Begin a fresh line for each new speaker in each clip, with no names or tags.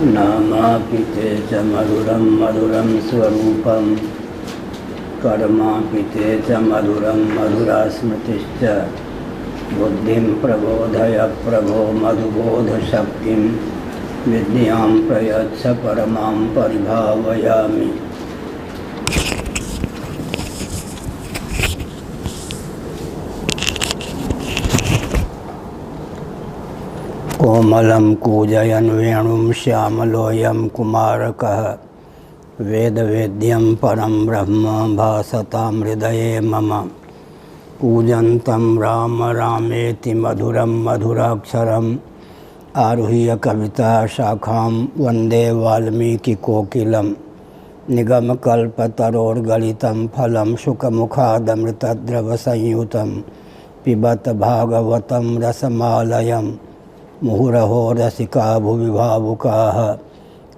नामापि ते च मधुरं मधुरं स्वरूपं कर्मापि ते च मधुरं मधुरा स्मृतिश्च बुद्धिं प्रबोधय प्रभो मधुबोधशक्तिं विद्यां प्रयच्छ परमां परिभावयामि। कोमलं कूजयन् वेणुं श्यामलोऽयं कुमारकः वेदवेद्यं परं ब्रह्म भासतां हृदये मम। कूजन्तं राम रामेति मधुरं मधुराक्षरम् आरुह्य कविता शाखां वन्दे वाल्मीकिकोकिलं। निगमकल्पतरोर्गलितं फलं शुकमुखादमृतद्रवसंयुतं पिबत भागवतं रसमालयं। मुहुरहो रसिका भुवि भावुकाः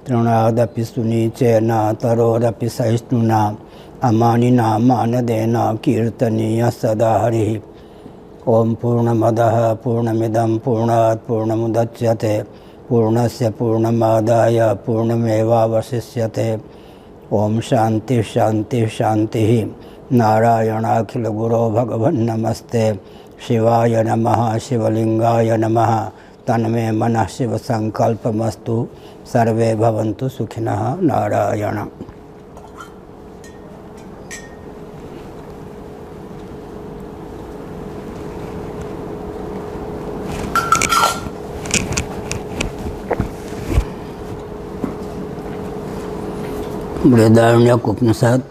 तृणादपि सुनीचेन तरोरपि सहिष्णुना अमानिना मानदेन कीर्तनीयः सदा हरिः। ॐ पूर्णमदः पूर्णमिदं पूर्णात् पूर्णमुदच्यते पूर्णस्य पूर्णमादाय पूर्णमेवावशिष्यते। ॐ शान्तिः शान्तिः शान्तिः। नारायणाखिलगुरो भगवन्नमस्ते शिवाय नमः शिवलिंगाय नमः। तन्मे मनः शिव संकल्पमस्तु सर्वे भवन्तु सुखिनः। नारायण। बृहदारण्यक उपनिषद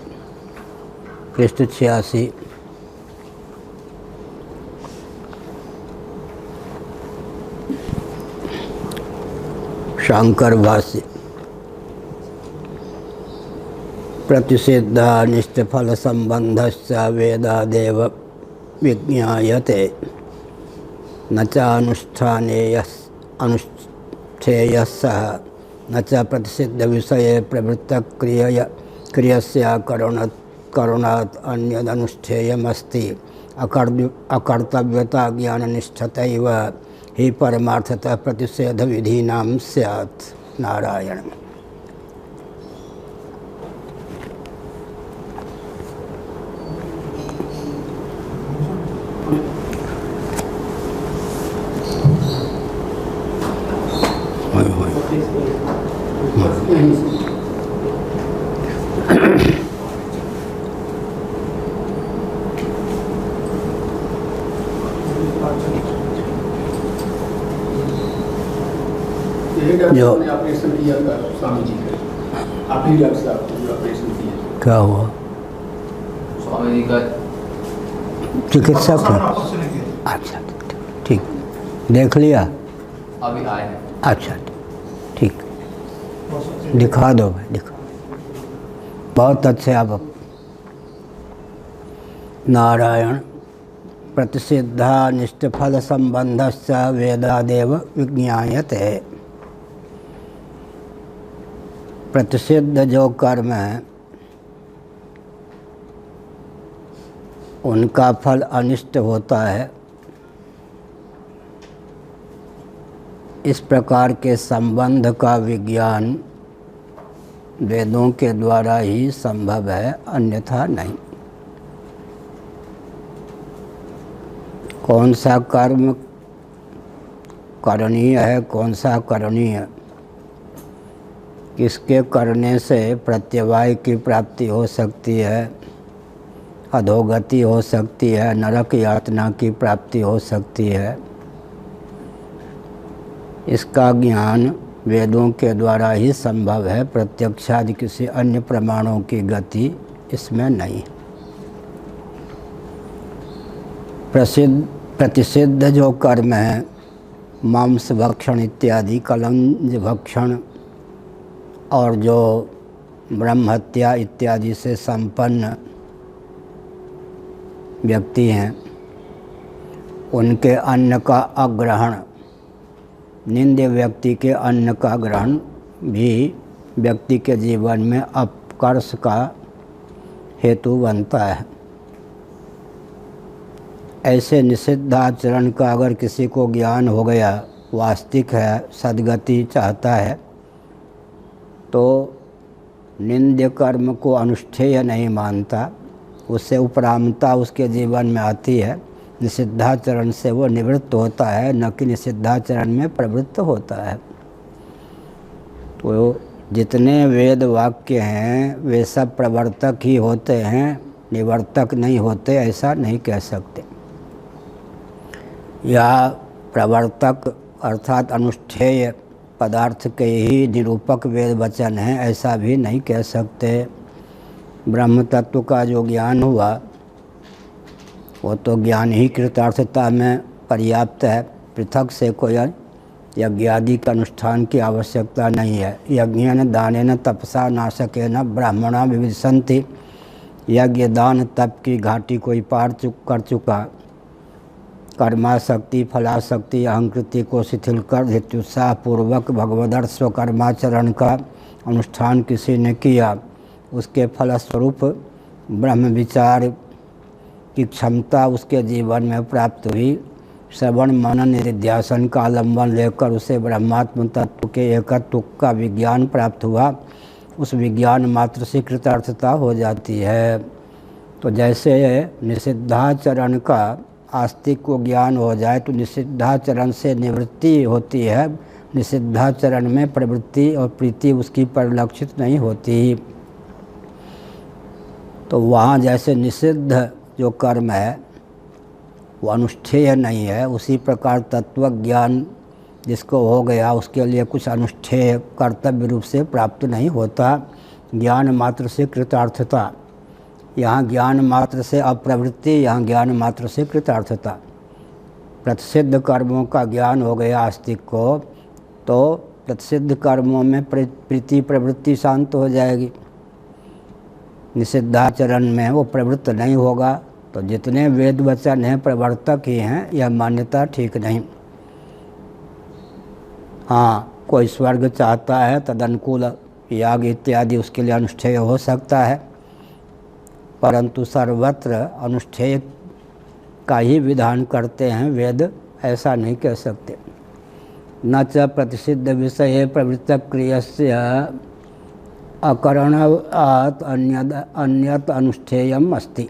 पृष्ठ 86। शांकर भाष्य। प्रतिषिद्धानिष्टफल संबंधश्च वेदादेव विज्ञायते न च अनुष्ठेयः सः न च प्रतिषिद्ध विषये प्रवृत्तक्रियस्य करणात् अन्यदनुष्ठेयमस्ति। अकर्तव्यता ज्ञाननिष्ठतैव ही परमार्थतः प्रतिषेध विधीनां स्यात्। नारायण। जो
ऑपरेशन किया था स्वामी जी का, आपने डॉक्टर साहब जो ऑपरेशन किया
क्या हुआ?
स्वामी जी का
चिकित्सा क्यों? अच्छा ठीक, देख लिया
अभी आए हैं।
अच्छा ठीक, दिखा दो भाई, दिखा। बहुत अच्छे आप। नारायण। प्रतिषिद्धा निष्ठफल संबंधश्च वेदादेव विज्ञायते। प्रतिषिद्ध जो कर्म है उनका फल अनिष्ट होता है। इस प्रकार के संबंध का विज्ञान वेदों के द्वारा ही संभव है, अन्यथा नहीं। कौन सा कर्म करणीय है, कौन सा करणीय, किसके करने से प्रत्यवाय की प्राप्ति हो सकती है, अधोगति हो सकती है, नरक यातना की प्राप्ति हो सकती है, इसका ज्ञान वेदों के द्वारा ही संभव है। प्रत्यक्षादि किसी अन्य प्रमाणों की गति इसमें नहीं। प्रतिषिद्ध जो कर्म है, मांस भक्षण इत्यादि, कलंज भक्षण और जो ब्रह्म हत्या इत्यादि से संपन्न व्यक्ति हैं, उनके अन्न का अग्रहण, निंद्य व्यक्ति के अन्न का ग्रहण भी व्यक्ति के जीवन में अपकर्ष का हेतु बनता है। ऐसे निषिद्ध आचरण का अगर किसी को ज्ञान हो गया, वास्तविक है, सद्गति चाहता है, तो निंद्य कर्म को अनुष्ठेय नहीं मानता, उससे उपरामता उसके जीवन में आती है, निषिद्धाचरण से वो निवृत्त होता है, न कि निषिद्धाचरण में प्रवृत्त होता है। तो जितने वेद वाक्य हैं वे सब प्रवर्तक ही होते हैं, निवर्तक नहीं होते, ऐसा नहीं कह सकते। या प्रवर्तक अर्थात अनुष्ठेय पदार्थ के ही निरूपक वेद वचन हैं, ऐसा भी नहीं कह सकते। ब्रह्म तत्व का जो ज्ञान हुआ वो तो ज्ञान ही कृतार्थता में पर्याप्त है, पृथक से कोई यज्ञ आदि के अनुष्ठान की आवश्यकता नहीं है। यज्ञेन दानेन तपसा नाशकेन ब्राह्मणा विविशन्ति, यज्ञ दान तप की घाटी कोई पार कर चुका, कर्माशक्ति फलाशक्ति अहंकृति को शिथिल कर धृत्युत्साह पूर्वक भगवदर्थ स्वकर्माचरण का अनुष्ठान किसी ने किया, उसके फलस्वरूप ब्रह्म विचार की क्षमता उसके जीवन में प्राप्त हुई। श्रवण मनन निधिध्यासन का आलम्बन लेकर उसे ब्रह्मात्म तत्व के एकत्व का विज्ञान प्राप्त हुआ, उस विज्ञान मात्र से कृतार्थता हो जाती है। तो जैसे निषिद्धाचरण का आस्तिक को ज्ञान हो जाए तो निषिद्धाचरण से निवृत्ति होती है, निषिद्धाचरण में प्रवृत्ति और प्रीति उसकी परिलक्षित नहीं होती। तो वहाँ जैसे निषिद्ध जो कर्म है वो अनुष्ठेय नहीं है, उसी प्रकार तत्व ज्ञान जिसको हो गया उसके लिए कुछ अनुष्ठेय कर्तव्य रूप से प्राप्त नहीं होता। ज्ञान मात्र से कृतार्थता, यहाँ ज्ञान मात्र से अप्रवृत्ति, यहाँ ज्ञान मात्र से कृतार्थता। प्रतिषिद्ध कर्मों का ज्ञान हो गया आस्तिक को, तो प्रतिषिद्ध कर्मों में प्रीति प्रवृत्ति शांत हो जाएगी, निषिद्धाचरण में वो प्रवृत्त नहीं होगा। तो जितने वेद वचन हैं प्रवर्तक ही हैं, यह मान्यता ठीक नहीं। हाँ, कोई स्वर्ग चाहता है तदनुकूल याग इत्यादि उसके लिए अनुष्ठेय हो सकता है, परंतु सर्वत्र अनुष्ठेय का ही विधान करते हैं वेद, ऐसा नहीं कह सकते। न च प्रतिषिद्ध विषये प्रवृत्त क्रियस्य अकरणात् अन्यत अनुष्ठेयम अस्ति।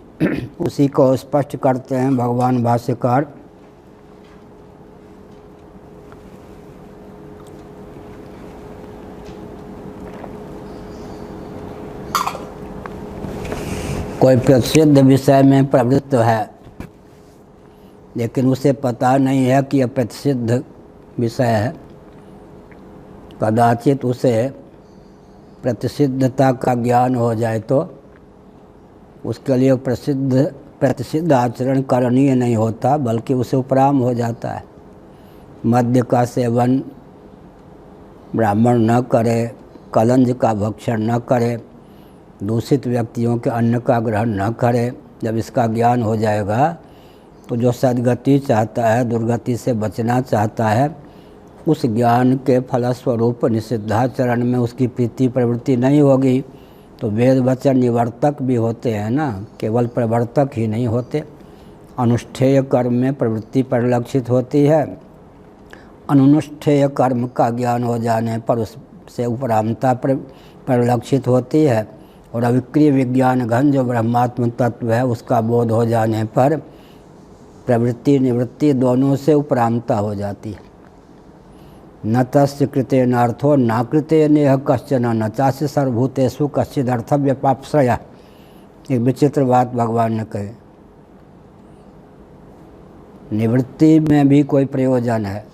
उसी को स्पष्ट करते हैं भगवान भाष्यकार। कोई प्रसिद्ध विषय में प्रवृत्त है लेकिन उसे पता नहीं है कि यह प्रसिद्ध विषय है, कदाचित उसे प्रतिषिद्धता का ज्ञान हो जाए तो उसके लिए प्रतिषिद्ध आचरण करणीय नहीं होता, बल्कि उसे उपराम हो जाता है। मद्य का सेवन ब्राह्मण न करे, कलंज का भक्षण न करे, दूषित व्यक्तियों के अन्न का ग्रहण न करे। जब इसका ज्ञान हो जाएगा तो जो सद्गति चाहता है, दुर्गति से बचना चाहता है, उस ज्ञान के फलस्वरूप निषिद्धाचरण में उसकी प्रीति प्रवृत्ति नहीं होगी। तो वेद वचन निवर्तक भी होते हैं ना, केवल प्रवर्तक ही नहीं होते। अनुष्ठेय कर्म में प्रवृत्ति परिलक्षित होती है, अनुष्ठेय कर्म का ज्ञान हो जाने पर उससे उपरामता परिलक्षित होती है, और अविक्रिय विज्ञान घन जो ब्रह्मात्म तत्व है उसका बोध हो जाने पर प्रवृत्ति निवृत्ति दोनों से उपरामता हो जाती है। न तस्य कृते नार्थो न कृते नेह कश्चन न चास्य सर्वभूतेषु कश्चिदर्थ व्यपाश्रया। एक विचित्र बात भगवान ने कही, निवृत्ति में भी कोई प्रयोजन है,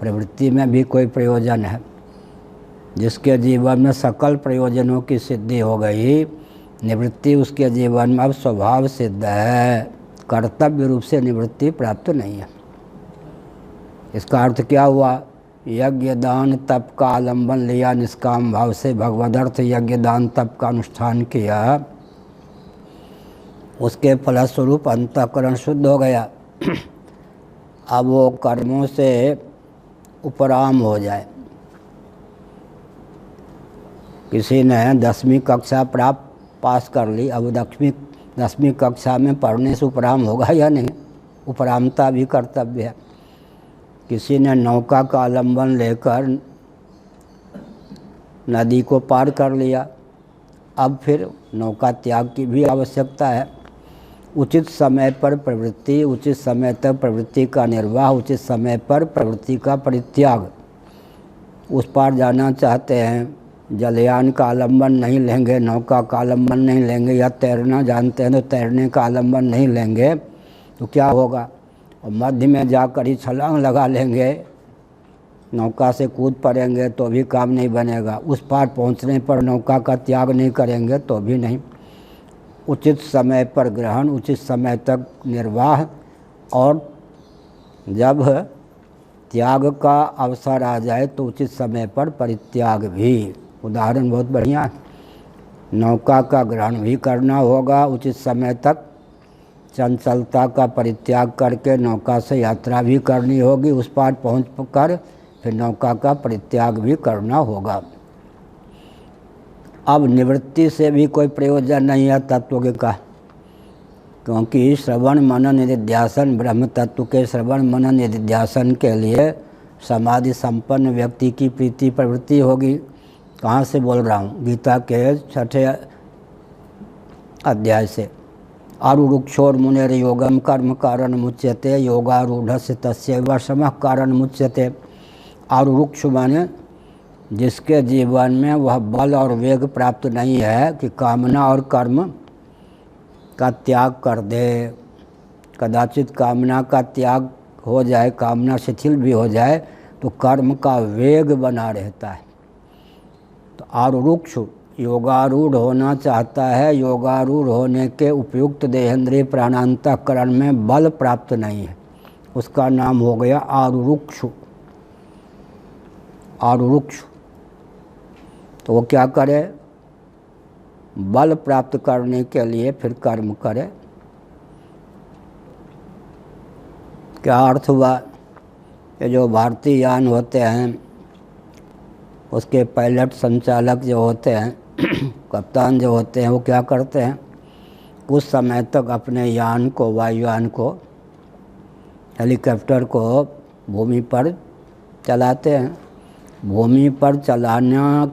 प्रवृत्ति में भी कोई प्रयोजन है। जिसके जीवन में सकल प्रयोजनों की सिद्धि हो गई, निवृत्ति उसके जीवन में अब स्वभाव सिद्ध है, कर्तव्य रूप से निवृत्ति प्राप्त नहीं है। इसका अर्थ क्या हुआ? यज्ञ दान तप का आलंबन लिया, निष्काम भाव से भगवदर्थ यज्ञ दान तप का अनुष्ठान किया, उसके फलस्वरूप अंतःकरण शुद्ध हो गया। अब वो कर्मों से उपराम हो जाए। किसी ने 10वीं कक्षा पास कर ली, अब 10वीं कक्षा में पढ़ने से उपराम होगा या नहीं? उपरामता भी कर्तव्य है। किसी ने नौका का आलंबन लेकर नदी को पार कर लिया। अब फिर नौका त्याग की भी आवश्यकता है। उचित समय पर प्रवृत्ति, उचित समय तक प्रवृत्ति का निर्वाह, उचित समय पर प्रवृत्ति का परित्याग। उस पार जाना चाहते हैं, जलयान का आलम्बन नहीं लेंगे, नौका का आलम्बन नहीं लेंगे, या तैरना जानते हैं तो तैरने का आलम्बन नहीं लेंगे तो क्या होगा? और मध्य में जाकर ही छलांग लगा लेंगे, नौका से कूद पड़ेंगे तो भी काम नहीं बनेगा। उस पार पहुंचने पर नौका का त्याग नहीं करेंगे तो भी नहीं। उचित समय पर ग्रहण, उचित समय तक निर्वाह, और जब त्याग का अवसर आ जाए तो उचित समय पर परित्याग भी। उदाहरण बहुत बढ़िया है। नौका का ग्रहण भी करना होगा उचित समय तक, चंचलता का परित्याग करके नौका से यात्रा भी करनी होगी, उस पार पहुँच कर फिर नौका का परित्याग भी करना होगा। अब निवृत्ति से भी कोई प्रयोजन नहीं है तत्व का, क्योंकि श्रवण मनन निधिध्यासन, ब्रह्म तत्व के श्रवण मनन निधिध्यासन के लिए समाधि संपन्न व्यक्ति की प्रीति प्रवृत्ति होगी। कहाँ से बोल रहा हूँ? गीता के 6ठे अध्याय से। आरुरुक्षोर मुनेर योगम कर्म कारण मुच्यते, योगारूढ़स्य तस्यैव शमः कारण मुच्यते। आरुरुक्ष माने जिसके जीवन में वह बल और वेग प्राप्त नहीं है कि कामना और कर्म का त्याग कर दे। कदाचित कामना का त्याग हो जाए, कामना शिथिल भी हो जाए तो कर्म का वेग बना रहता है। तो आरुरुक्ष योगारूढ़ होना चाहता है, योगारूढ़ होने के उपयुक्त देहेंद्रिय प्राणांतःकरण में बल प्राप्त नहीं है, उसका नाम हो गया आरुरुक्ष। आरुरुक्ष तो वो क्या करे? बल प्राप्त करने के लिए फिर कर्म करे। क्या अर्थ हुआ? ये जो भारतीय यान होते हैं उसके पायलट संचालक जो होते हैं कप्तान जो होते हैं वो क्या करते हैं? कुछ समय तक अपने यान को, वायुयान को, हेलीकॉप्टर को भूमि पर चलाते हैं। भूमि पर चलाना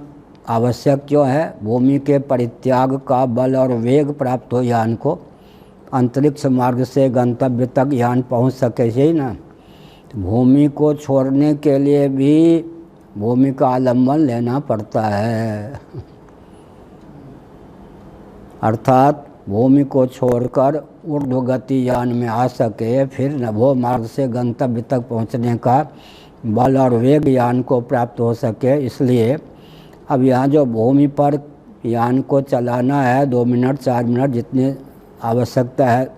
आवश्यक क्यों है? भूमि के परित्याग का बल और वेग प्राप्त हो यान को, अंतरिक्ष मार्ग से गंतव्य तक यान पहुंच सके ही ना। तो भूमि को छोड़ने के लिए भी भूमि का आलम्बन लेना पड़ता है। अर्थात भूमि को छोड़कर ऊर्ध्वगति यान में आ सके, फिर नभो मार्ग से गंतव्य तक पहुंचने का बल और वेग यान को प्राप्त हो सके। इसलिए अब यहाँ जो भूमि पर यान को चलाना है 2 मिनट 4 मिनट जितनी आवश्यकता है,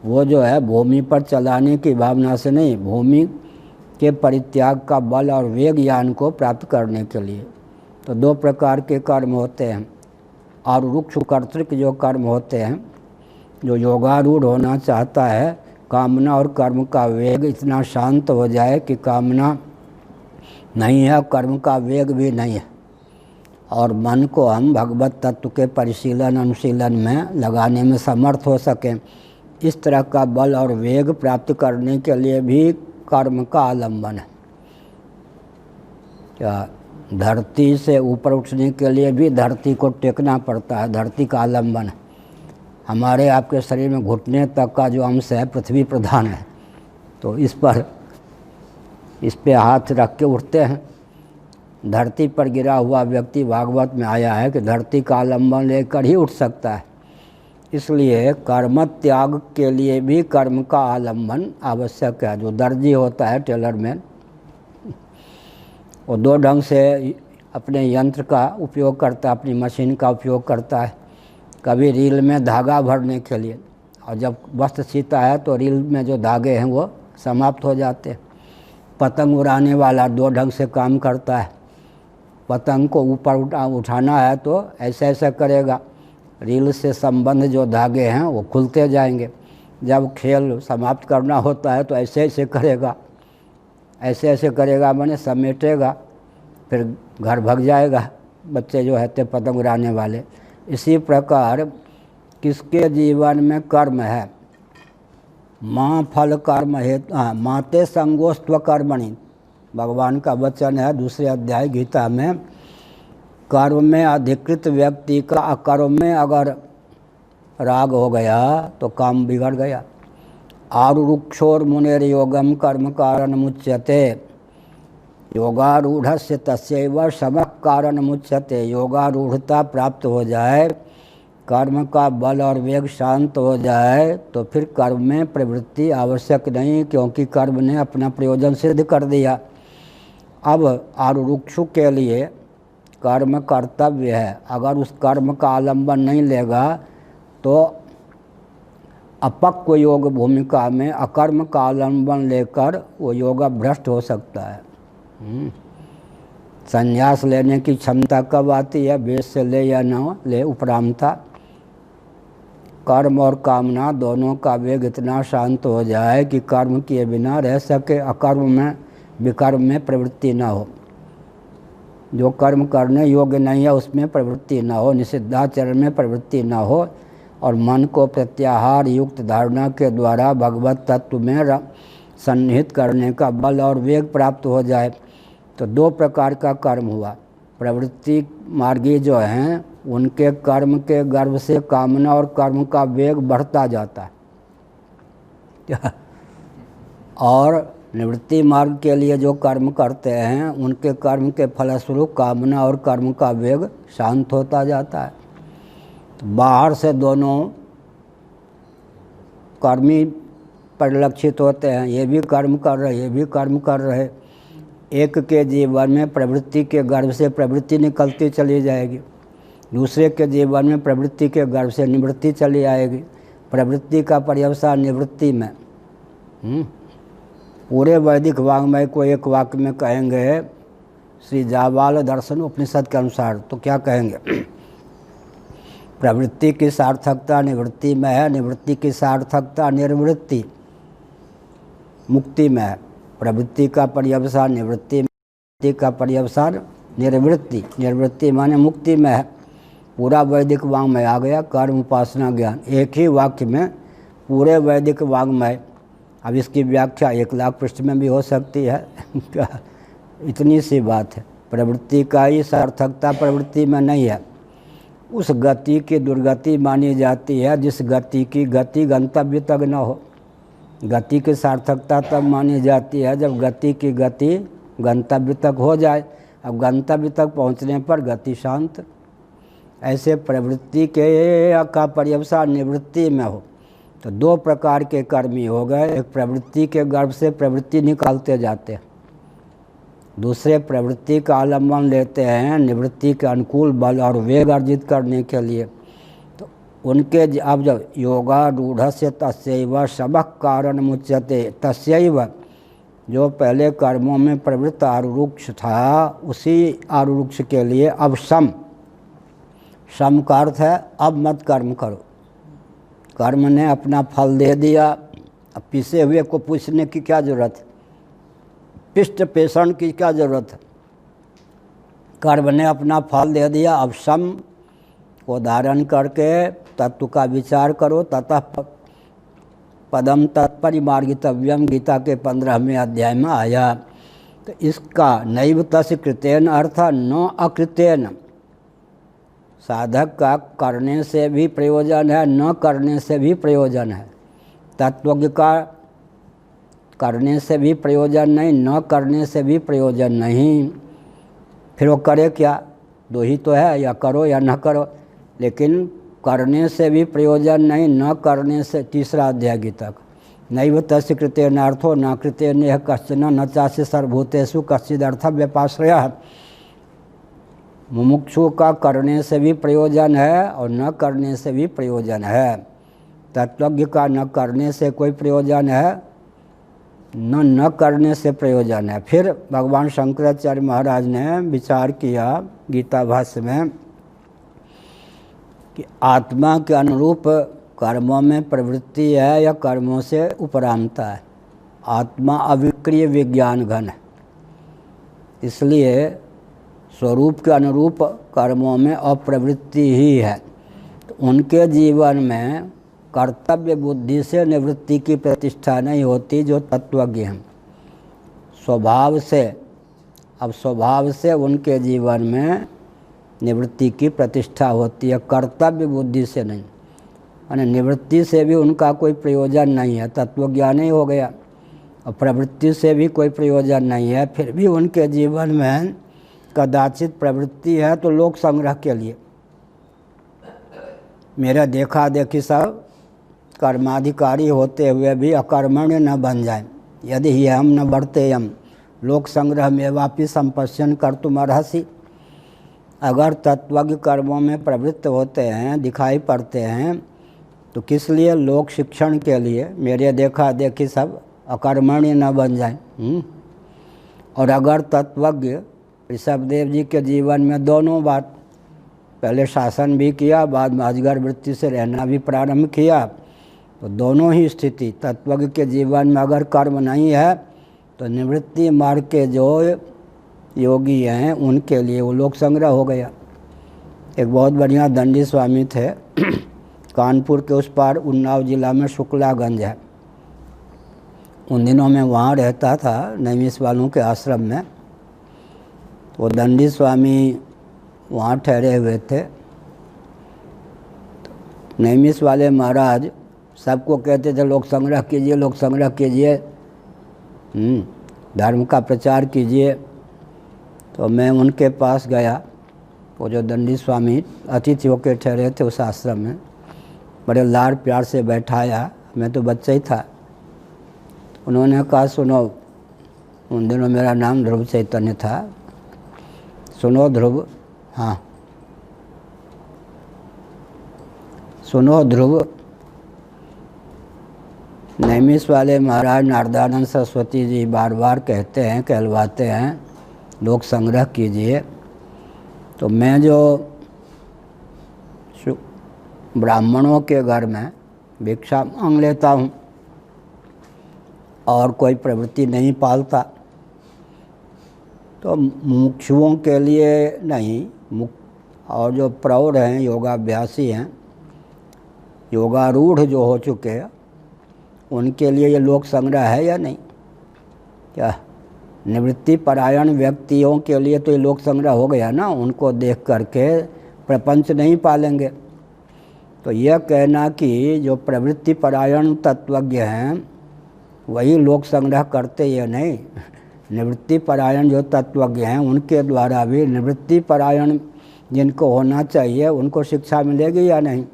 वो जो है भूमि पर चलाने की भावना से नहीं, भूमि के परित्याग का बल और वेग यान को प्राप्त करने के लिए। तो 2 प्रकार के कर्म होते हैं। आरुरुक्ष कर्तृक जो कर्म होते हैं, जो योगारूढ़ होना चाहता है, कामना और कर्म का वेग इतना शांत हो जाए कि कामना नहीं है, कर्म का वेग भी नहीं है, और मन को हम भगवत तत्व के परिशीलन अनुशीलन में लगाने में समर्थ हो सकें। इस तरह का बल और वेग प्राप्त करने के लिए भी कर्म का आलम्बन है। क्या धरती से ऊपर उठने के लिए भी धरती को टेकना पड़ता है, धरती का आलम्बन है। हमारे आपके शरीर में घुटने तक का जो अंश है पृथ्वी प्रधान है, तो इस पे हाथ रख के उठते हैं। धरती पर गिरा हुआ व्यक्ति, भागवत में आया है कि धरती का आलम्बन लेकर ही उठ सकता है। इसलिए कर्म त्याग के लिए भी कर्म का आलम्बन आवश्यक है। जो दर्जी होता है, टेलर मैन, वो 2 ढंग से अपने यंत्र का उपयोग करता है, अपनी मशीन का उपयोग करता है। कभी रील में धागा भरने के लिए, और जब वस्त्र सीता है तो रील में जो धागे हैं वो समाप्त हो जाते हैं। पतंग उड़ाने वाला 2 ढंग से काम करता है। पतंग को ऊपर उठाना है तो ऐसे ऐसे करेगा, रील से संबंध जो धागे हैं वो खुलते जाएंगे। जब खेल समाप्त करना होता है तो ऐसे ऐसे करेगा, ऐसे ऐसे करेगा माने समेटेगा, फिर घर भाग जाएगा बच्चे जो है पतंग उड़ाने वाले। इसी प्रकार किसके जीवन में कर्म है, माँ फल कर्म हेतु, माते संगोस्त्व कर्मणि, भगवान का वचन है 2 अध्याय गीता में कर्म में अधिकृत व्यक्ति का अकर्म में अगर राग हो गया तो काम बिगड़ गया। आरुक्षोर मुनेर योगम कर्म कारण मुच्यते योगारूढ़स्य तस्यैव शमः कारण मुच्यते। योगारूढ़ता प्राप्त हो जाए, कर्म का बल और वेग शांत हो जाए तो फिर कर्म में प्रवृत्ति आवश्यक नहीं, क्योंकि कर्म ने अपना प्रयोजन सिद्ध कर दिया। अब आरुक्षु के लिए कर्म कर्तव्य है, अगर उस कर्म का आलंबन नहीं लेगा तो अपक्व योग भूमिका में अकर्म का आलंबन लेकर वो योग भ्रष्ट हो सकता है। संन्यास लेने की क्षमता कब आती है? वेद से ले या न ले उपरामता। कर्म और कामना दोनों का वेग इतना शांत हो जाए कि कर्म किए बिना रह सके, अकर्म में विकर्म में प्रवृत्ति न हो। जो कर्म करने योग्य नहीं है उसमें प्रवृत्ति न हो, निषिद्धाचरण में प्रवृत्ति न हो, और मन को प्रत्याहार युक्त धारणा के द्वारा भगवत तत्व में सन्निहित करने का बल और वेग प्राप्त हो जाए। तो दो प्रकार का कर्म हुआ। प्रवृत्ति मार्गी जो हैं उनके कर्म के गर्भ से कामना और कर्म का वेग बढ़ता जाता है और निवृत्ति मार्ग के लिए जो कर्म करते हैं उनके कर्म के फलस्वरूप कामना और कर्म का वेग शांत होता जाता है। तो बाहर से दोनों कर्मी परिलक्षित होते हैं, ये भी कर्म कर रहे, ये भी कर्म कर रहे। एक के जीवन में प्रवृत्ति के गर्भ से प्रवृत्ति निकलती चली जाएगी, दूसरे के जीवन में प्रवृत्ति के गर्भ से निवृत्ति चली आएगी। प्रवृत्ति का पर्यवसान निवृत्ति में। पूरे वैदिक वाङ्मय को एक वाक्य में कहेंगे श्री जाबाल दर्शन उपनिषद के अनुसार तो क्या कहेंगे? प्रवृत्ति की सार्थकता निवृत्ति में है, निवृत्ति की सार्थकता निर्वृत्ति मुक्ति में है। प्रवृत्ति का पर्यवसान निवृत्ति, निवृत्ति का पर्यवसान निर्वृत्ति, निर्वृत्ति माने मुक्ति में है। पूरा वैदिक वाङ्मय आ गया, कर्म उपासना ज्ञान एक ही वाक्य में पूरे वैदिक वाङ्मय। अब इसकी व्याख्या 1,00,000 पृष्ठ में भी हो सकती है इतनी सी बात है। प्रवृत्ति का ही सार्थकता प्रवृत्ति में नहीं है, उस गति की दुर्गति मानी जाती है जिस गति की गति गंतव्य तक न हो। गति की सार्थकता तब मानी जाती है जब गति की गति गंतव्य तक हो जाए। अब गंतव्य तक पहुंचने पर गति शांत। ऐसे प्रवृत्ति के का पर्यवसान निवृत्ति में हो तो दो प्रकार के कर्मी हो गए। एक प्रवृत्ति के गर्भ से प्रवृत्ति निकालते जाते हैं, दूसरे प्रवृत्ति का आलम्बन लेते हैं निवृत्ति के अनुकूल बल और वेग अर्जित करने के लिए। तो उनके अब जब योगारूढ़स्य तस्यैव शमः कारण मुच्यते, तस्यैव जो पहले कर्मों में प्रवृत्त आरुरुक्ष था उसी आरुरुक्ष के लिए अब सम का अर्थ है अब मत कर्म करो। कर्म ने अपना फल दे दिया, अब पिसे हुए को पूछने की क्या ज़रूरत है, पिष्ट पेषण की क्या ज़रूरत है। कर्म ने अपना फल दे दिया, अब सम को धारण करके तत्व का विचार करो। ततः पदम तत्परिमार्गितव्यम गीता के 15वें अध्याय में आया। तो इसका नैव तस्य कृतेन अर्थ न अकृतेन। साधक का करने से भी प्रयोजन है, न करने से भी प्रयोजन है। तत्वज्ञ का करने से भी प्रयोजन नहीं, न करने से भी प्रयोजन नहीं। फिर वो करे क्या? दो ही तो है, या करो या न करो। लेकिन करने से भी प्रयोजन नहीं, न करने से, तीसरा अध्याय गीता का, नैव तस्य कृतेन अर्थो न कृतेन यह कश्चन न चास्य सर्वभूतेषु कश्चिदर्थ व्यपाश्रयः। मुमुक्षु का करने से भी प्रयोजन है और न करने से भी प्रयोजन है। तत्वज्ञ का न करने से कोई प्रयोजन है, न करने से प्रयोजन है। फिर भगवान शंकराचार्य महाराज ने विचार किया गीता भाष्य में कि आत्मा के अनुरूप कर्मों में प्रवृत्ति है या कर्मों से उपरामता है। आत्मा अविक्रिय विज्ञान घन है, इसलिए स्वरूप के अनुरूप कर्मों में अप्रवृत्ति ही है। तो उनके जीवन में कर्तव्य बुद्धि से निवृत्ति की प्रतिष्ठा नहीं होती जो तत्वज्ञ हैं। स्वभाव से, अब स्वभाव से उनके जीवन में निवृत्ति की प्रतिष्ठा होती है, कर्तव्य बुद्धि से नहीं। और निवृत्ति से भी उनका कोई प्रयोजन नहीं है, तत्वज्ञान ही हो गया, और प्रवृत्ति से भी कोई प्रयोजन नहीं है। फिर भी उनके जीवन में कदाचित प्रवृत्ति है तो लोक संग्रह के लिए। मेरा देखा देखी सब कर्माधिकारी होते हुए भी अकर्मण्य न बन जाए। यदि ही हम न बढ़तेयम लोक संग्रह में वापि संपश्यन कर तुम अर्हसि। अगर तत्वज्ञ कर्मों में प्रवृत्त होते हैं, दिखाई पड़ते हैं, तो किस लिए? लोक शिक्षण के लिए। मेरे देखा देखी सब अकर्मण्य न बन जाए। और अगर तत्वज्ञ ऋषभदेव जी के जीवन में दोनों बात, पहले शासन भी किया, बाद में अजगर वृत्ति से रहना भी प्रारंभ किया, तो दोनों ही स्थिति तत्वज्ञ के जीवन में अगर कर्म नहीं है तो निवृत्ति मार्ग के जो योगी हैं उनके लिए वो लोक संग्रह हो गया। एक बहुत बढ़िया दंडी स्वामी थे, कानपुर के उस पार उन्नाव जिला में शुक्लागंज है। उन दिनों में वहाँ रहता था नैमिष वालों के आश्रम में। वो दंडी स्वामी वहाँ ठहरे हुए थे। नैमिष वाले महाराज सबको कहते थे लोक संग्रह कीजिए, लोक संग्रह कीजिए, धर्म का प्रचार कीजिए। तो मैं उनके पास गया, वो जो दंडी स्वामी अतिथि होकर ठहरे थे उस आश्रम में, बड़े लाड़ प्यार से बैठाया। मैं तो बच्चा ही था। उन्होंने कहा सुनो, उन दिनों मेरा नाम ध्रुव चैतन्य था। सुनो ध्रुव, हाँ सुनो ध्रुव, नैमिष वाले महाराज नारदानंद सरस्वती जी बार बार कहते हैं, कहलवाते हैं लोक संग्रह कीजिए। तो मैं जो ब्राह्मणों के घर में भिक्षा मांग लेता हूँ और कोई प्रवृत्ति नहीं पालता, तो मुमुक्षुओं के लिए नहीं, और जो प्रौढ़ हैं, योगाभ्यासी हैं, योगारूढ़ जो हो चुके हैं, उनके लिए ये लोक संग्रह है या नहीं? क्या निवृत्ति परायण व्यक्तियों के लिए तो ये लोक संग्रह हो गया ना। उनको देख करके प्रपंच नहीं पालेंगे। तो यह कहना कि जो प्रवृत्ति परायण तत्वज्ञ हैं वही लोक संग्रह करते ये नहीं। निवृत्ति परायण जो तत्वज्ञ हैं उनके द्वारा भी निवृत्ति परायण जिनको होना चाहिए उनको शिक्षा मिलेगी या नहीं।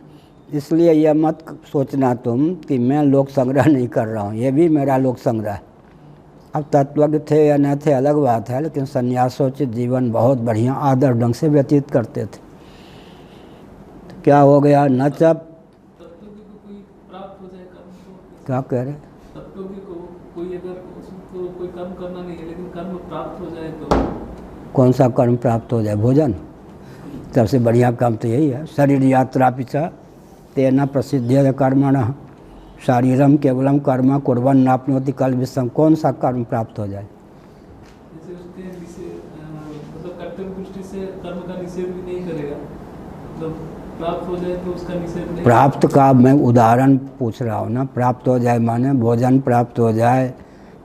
इसलिए यह मत सोचना तुम कि मैं लोक संग्रह नहीं कर रहा हूँ, ये भी मेरा लोक संग्रह है। अब तत्वज्ञ थे या न थे अलग बात है, लेकिन संन्यासोचित जीवन बहुत बढ़िया आदर्श ढंग से व्यतीत करते थे। तो क्या हो गया? न जब क्या कह रहे, कोई कर्म करना नहीं है लेकिन कर्म प्राप्त हो जाए तो कौन सा कर्म प्राप्त हो जाए? भोजन। सबसे बढ़िया काम तो यही है। शरीर यात्रा पिछा तेना प्रसिद्ध कर्मण शारीरम केवलम कर्म कुर्बन नाप्नोति कल विषम। कौन सा कर्म प्राप्त हो जाए?
मतलब कर्तव्य दृष्टि से कर्म का निषेध भी नहीं करेगा, मतलब प्राप्त हो जाए तो उसका निषेध नहीं।
प्राप्त का मैं उदाहरण पूछ रहा हूँ ना। प्राप्त हो जाए माने भोजन प्राप्त हो जाए,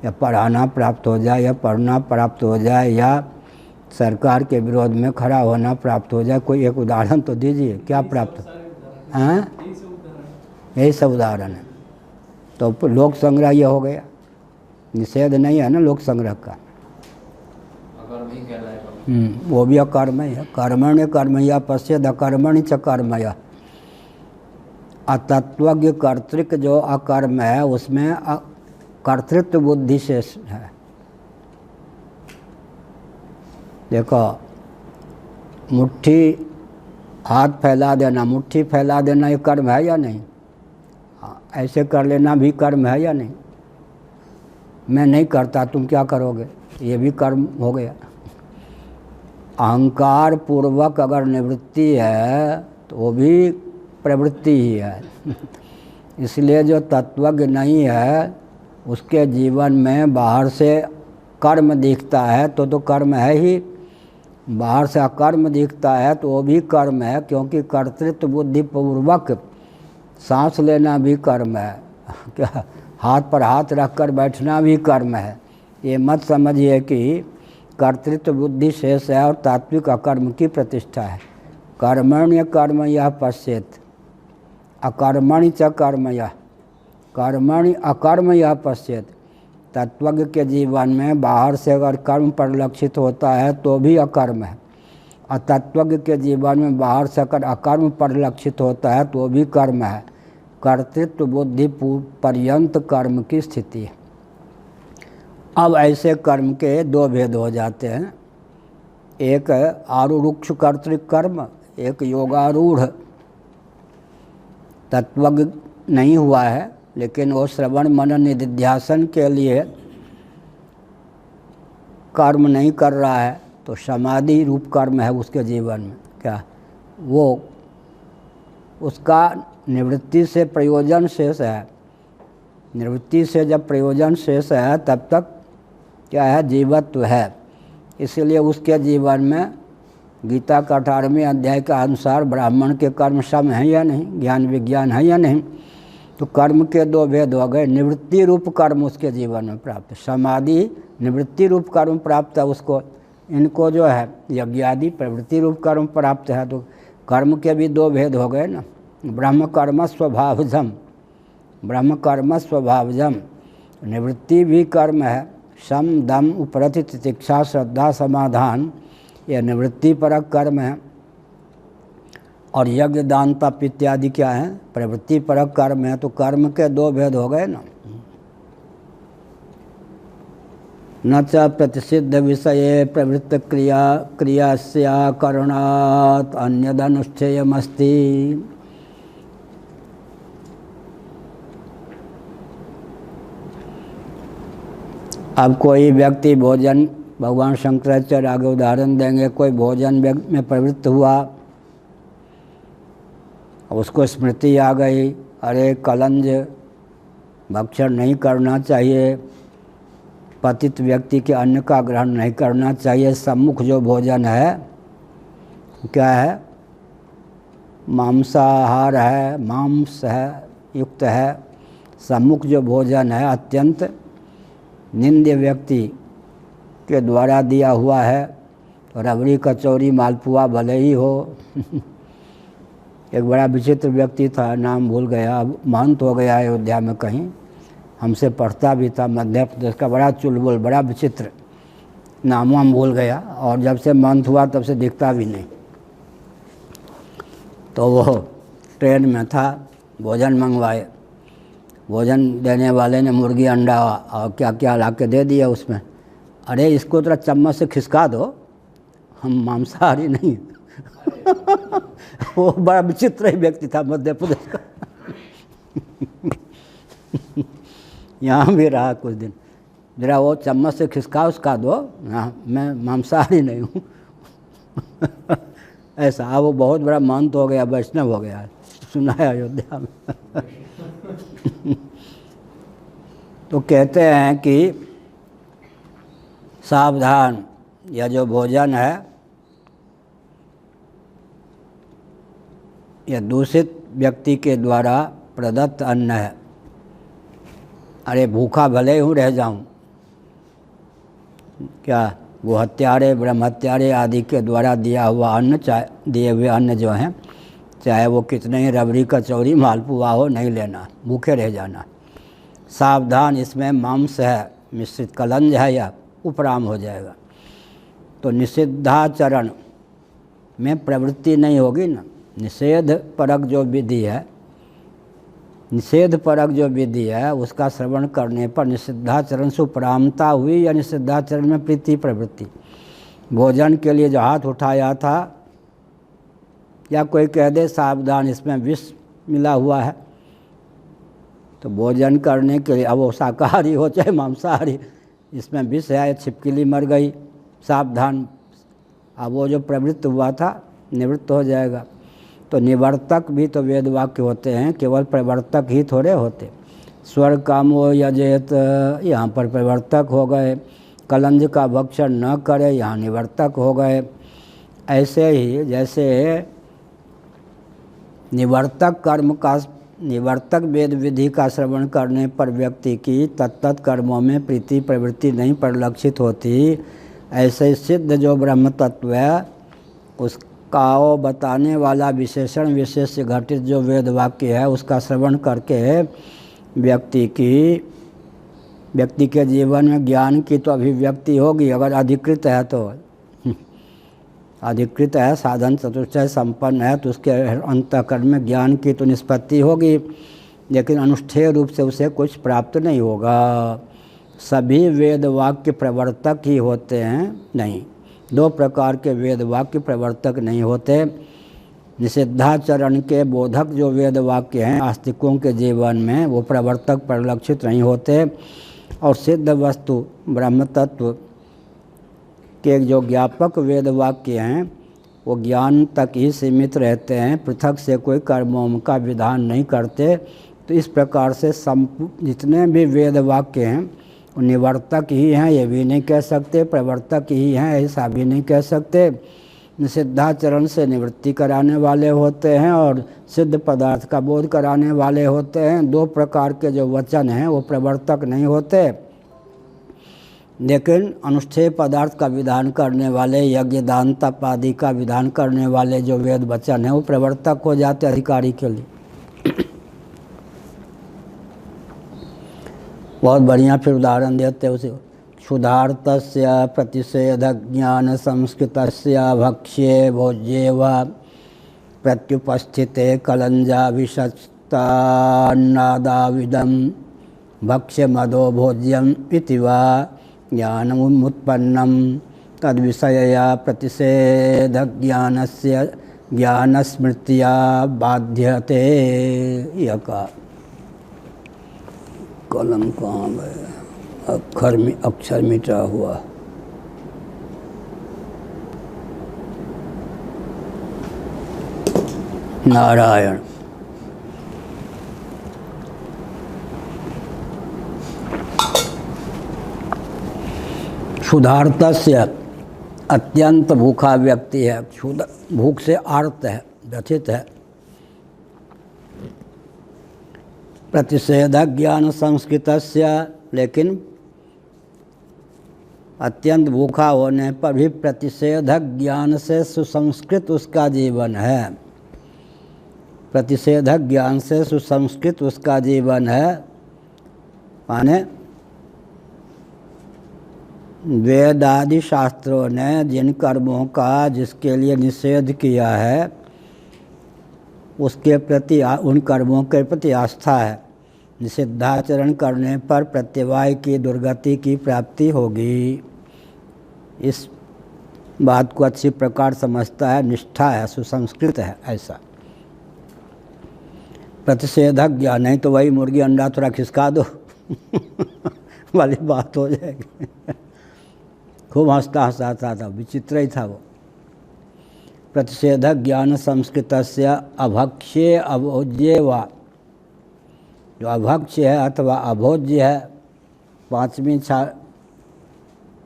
या पढ़ाना प्राप्त हो जाए, या पढ़ना प्राप्त हो जाए, या सरकार के विरोध में खड़ा होना प्राप्त हो जाए। कोई एक उदाहरण तो दीजिए, क्या प्राप्त? हाँ, यही सब उदाहरण है। तो लोक संग्रह ये हो गया, निषेध नहीं है ना लोक संग्रह का। वो भी अकर्म ही है। कर्मण्य कर्मया पश्येद अकर्मणि च कर्मया। अतत्वज्ञ कर्तृक जो अकर्म है उसमें कर्तृत्व बुद्धि शेष है। देखो, मुट्ठी हाथ फैला देना, मुट्ठी फैला देना ये कर्म है या नहीं? ऐसे कर लेना भी कर्म है या नहीं? मैं नहीं करता, तुम क्या करोगे? ये भी कर्म हो गया। अहंकार पूर्वक अगर निवृत्ति है तो वो भी प्रवृत्ति ही है। इसलिए जो तत्वज्ञ नहीं है उसके जीवन में बाहर से कर्म दिखता है तो कर्म है ही, बाहर से अकर्म दिखता है तो वो भी कर्म है, क्योंकि कर्तृत्व बुद्धि पूर्वक सांस लेना भी कर्म है। क्या हाथ पर हाथ रख कर बैठना भी कर्म है। ये मत समझिए कि कर्तृत्व बुद्धि शेष है और तात्विक अकर्म की प्रतिष्ठा है। कर्मण्य कर्मया पश्येत अकर्मणि च कर्मया कर्मणि अकर्मया पश्येत। तत्वज्ञ के जीवन में बाहर से अगर कर्म परिलक्षित होता है तो भी अकर्म है, और तत्वज्ञ के जीवन में बाहर से अगर अकर्म परिलक्षित होता है तो भी कर्म है। कर्तृत्व बुद्धि पर्यंत कर्म की स्थिति है। अब ऐसे कर्म के दो भेद हो जाते हैं, एक आरूढ़ कर्तृक कर्म, एक योगारूढ़। तत्वज्ञ नहीं हुआ है लेकिन वो श्रवण मनन निधिध्यासन के लिए कर्म नहीं कर रहा है तो समाधि रूप कर्म है उसके जीवन में। क्या वो उसका निवृत्ति से प्रयोजन शेष है, निवृत्ति से जब प्रयोजन शेष है तब तक क्या है, जीवत्व है। इसलिए उसके जीवन में गीता का 18वें अध्याय के अनुसार ब्राह्मण के कर्म सम हैं या नहीं, ज्ञान विज्ञान है या नहीं। तो कर्म के दो भेद हो गए, निवृत्ति रूप कर्म उसके जीवन में प्राप्त, समाधि निवृत्ति रूप कर्म प्राप्त है उसको। इनको जो है यज्ञादि प्रवृत्ति रूप कर्म प्राप्त है। तो कर्म के भी दो भेद हो गए ना, ब्रह्म कर्म स्वभावजम, ब्रह्म कर्म स्वभावजम, निवृत्ति भी कर्म है। सम दम उपरति तितिक्षा श्रद्धा समाधान, यह निवृत्ति परक कर्म है। और यज्ञ दान तप इत्यादि क्या है, प्रवृत्ति परक कर्म है। तो कर्म के दो भेद हो गए ना। न च प्रतिषिद्ध विषये प्रवृत्त क्रियास्या करणात् अन्यदनुष्ठेयमस्ति। अब कोई व्यक्ति भोजन, भगवान शंकराचार्य आगे उदाहरण देंगे, कोई भोजन में प्रवृत्त हुआ, उसको स्मृति आ गई, अरे कलंज भक्षण नहीं करना चाहिए, पतित व्यक्ति के अन्न का ग्रहण नहीं करना चाहिए, सम्मुख जो भोजन है क्या है, मांसाहार है, मांस है युक्त है, सम्मुख जो भोजन है अत्यंत निंद्य व्यक्ति के द्वारा दिया हुआ है। रबड़ी कचौरी मालपुआ भले ही हो। एक बड़ा विचित्र व्यक्ति था, नाम भूल गया, अब महंत हो गया अयोध्या में कहीं, हमसे पढ़ता भी था, मध्य प्रदेश का, बड़ा चुलबुल, बड़ा विचित्र, नाम वाम भूल गया, और जब से महंत हुआ तब से दिखता भी नहीं। तो वो ट्रेन में था, भोजन मंगवाए, भोजन देने वाले ने मुर्गी अंडा और क्या क्या ला के दे दिया उसमें। अरे इसको थोड़ा चम्मच से खिसका दो, हम मांसाहारी नहीं। वो बड़ा विचित्र ही व्यक्ति था मध्य प्रदेश का। यहाँ भी रहा कुछ दिन, जरा वो चम्मच से खिसका उसका दो, हाँ मैं मांसाहारी नहीं हूँ। ऐसा। अब वो बहुत बड़ा महंत हो गया, वैष्णव हो गया, सुना है अयोध्या में। तो कहते हैं कि सावधान, यह जो भोजन है यह दूषित व्यक्ति के द्वारा प्रदत्त अन्न है। अरे भूखा भले ही रह जाऊं, क्या वो हत्यारे ब्रह्म हत्यारे आदि के द्वारा दिया हुआ अन्न, दिए हुए अन्न जो हैं, चाहे वो कितने ही रबड़ी कचौरी मालपुआ हो, नहीं लेना, भूखे रह जाना। सावधान, इसमें मांस है, मिश्रित कलंज है, या उपराम हो जाएगा। तो निषिद्धाचरण में प्रवृत्ति नहीं होगी ना। निषेध परक जो विधि है, निषेध परक जो विधि है उसका श्रवण करने पर निषिद्धाचरण से उपरामता हुई, या निषिद्धाचरण में प्रीति प्रवृत्ति। भोजन के लिए जो हाथ उठाया था, या कोई कह दे सावधान इसमें विष मिला हुआ है, तो भोजन करने के लिए, अब वो शाकाहारी हो चाहे मांसाहारी, इसमें विष है, छिपकली मर गई, सावधान। अब वो जो प्रवृत्त हुआ था निवृत्त हो जाएगा। तो निवर्तक भी तो वेद वाक्य होते हैं, केवल प्रवर्तक ही थोड़े होते। स्वर्ग कामो यजेत, यहाँ पर प्रवर्तक हो गए। कलंज का भक्षण न करे, यहाँ निवर्तक हो गए। ऐसे ही जैसे निवर्तक कर्म का, निवर्तक वेद विधि का श्रवण करने पर व्यक्ति की तत्त कर्मों में प्रीति प्रवृत्ति नहीं परिलक्षित होती, ऐसे सिद्ध जो ब्रह्म तत्व है काओ बताने वाला विशेषण विशेष से घटित जो वेद वाक्य है उसका श्रवण करके व्यक्ति के जीवन में ज्ञान की तो अभिव्यक्ति होगी, अगर अधिकृत है तो अधिकृत है, साधन चतुष्टय संपन्न है तो उसके अंतःकरण में ज्ञान की तो निष्पत्ति होगी, लेकिन अनुष्ठेय रूप से उसे कुछ प्राप्त नहीं होगा। सभी वेद वाक्य प्रवर्तक ही होते हैं नहीं, दो प्रकार के वेद वाक्य प्रवर्तक नहीं होते। निषिद्धाचरण के बोधक जो वेद वाक्य हैं आस्तिकों के जीवन में वो प्रवर्तक परिलक्षित नहीं होते, और सिद्ध वस्तु ब्रह्म तत्व के जो ज्ञापक वेद वाक्य हैं वो ज्ञान तक ही सीमित रहते हैं, पृथक से कोई कर्मों का विधान नहीं करते। तो इस प्रकार से जितने भी वेद वाक्य हैं वो निवर्तक ही हैं ये भी नहीं कह सकते, प्रवर्तक ही हैं ऐसा भी नहीं कह सकते। निषिद्धाचरण से निवृत्ति कराने वाले होते हैं और सिद्ध पदार्थ का बोध कराने वाले होते हैं। दो प्रकार के जो वचन हैं वो प्रवर्तक नहीं होते, लेकिन अनुष्ठेय पदार्थ का विधान करने वाले, यज्ञ दान तप आदि का विधान करने वाले जो वेद वचन हैं वो प्रवर्तक हो जाते अधिकारी के लिए। बहुत बढ़िया फिर उदाहरण देते हैं उसे। क्षुधार्तस्य प्रतिषेध ज्ञान संस्कृतस्य भक्ष्ये भोज्ये व प्रत्युपस्थिते कलंजा विषस्तान्नादाविदं भक्ष्य मदो भोज्यम इति वा ज्ञानमुत्पन्नं तद्विषयया प्रतिषेध ज्ञानस्य ज्ञानस्मृत्या बाध्यते। यका कलम कहाँ गया, अक्षर मिटा हुआ। नारायण। क्षुधार्तस्य अत्यंत भूखा व्यक्ति है, भूख से आर्त है, व्यथित है। प्रतिषेध ज्ञान संस्कृतस्य, लेकिन अत्यंत भूखा होने पर भी प्रतिषेधक ज्ञान से सुसंस्कृत उसका जीवन है। प्रतिषेधक ज्ञान से सुसंस्कृत उसका जीवन है, माने वेद आदि शास्त्रों ने जिन कर्मों का जिसके लिए निषेध किया है उसके प्रति, उन कर्मों के प्रति आस्था है। निषिद्धाचरण करने पर प्रत्यवाय की दुर्गति की प्राप्ति होगी, इस बात को अच्छी प्रकार समझता है, निष्ठा है, सुसंस्कृत है ऐसा। प्रतिषेधक ज्ञान, नहीं तो वही मुर्गी अंडा थोड़ा खिसका दो वाली बात हो जाएगी। खूब हंसता हंसाता था, विचित्र ही था वो। प्रतिषेधक ज्ञान संस्कृतस्य अभक्ष्ये अभोज्ये वा, जो अभक्ष्य है अथवा अभोज्य है,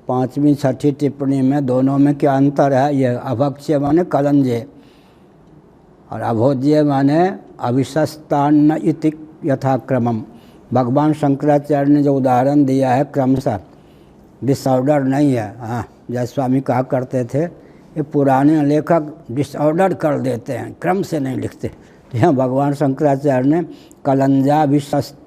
पाँचवीं छठी टिप्पणी में दोनों में क्या अंतर है। यह अभक्ष्य माने कलंजे और अभोज्य माने अविशस्तान्न इति यथाक्रमम। भगवान शंकराचार्य ने जो उदाहरण दिया है क्रमशः, डिसऑर्डर नहीं है। हाँ, जय स्वामी कहा करते थे ये पुराने लेखक डिसऑर्डर कर देते हैं, क्रम से नहीं लिखते। तो यहाँ भगवान शंकराचार्य ने कलंजा विशस्तात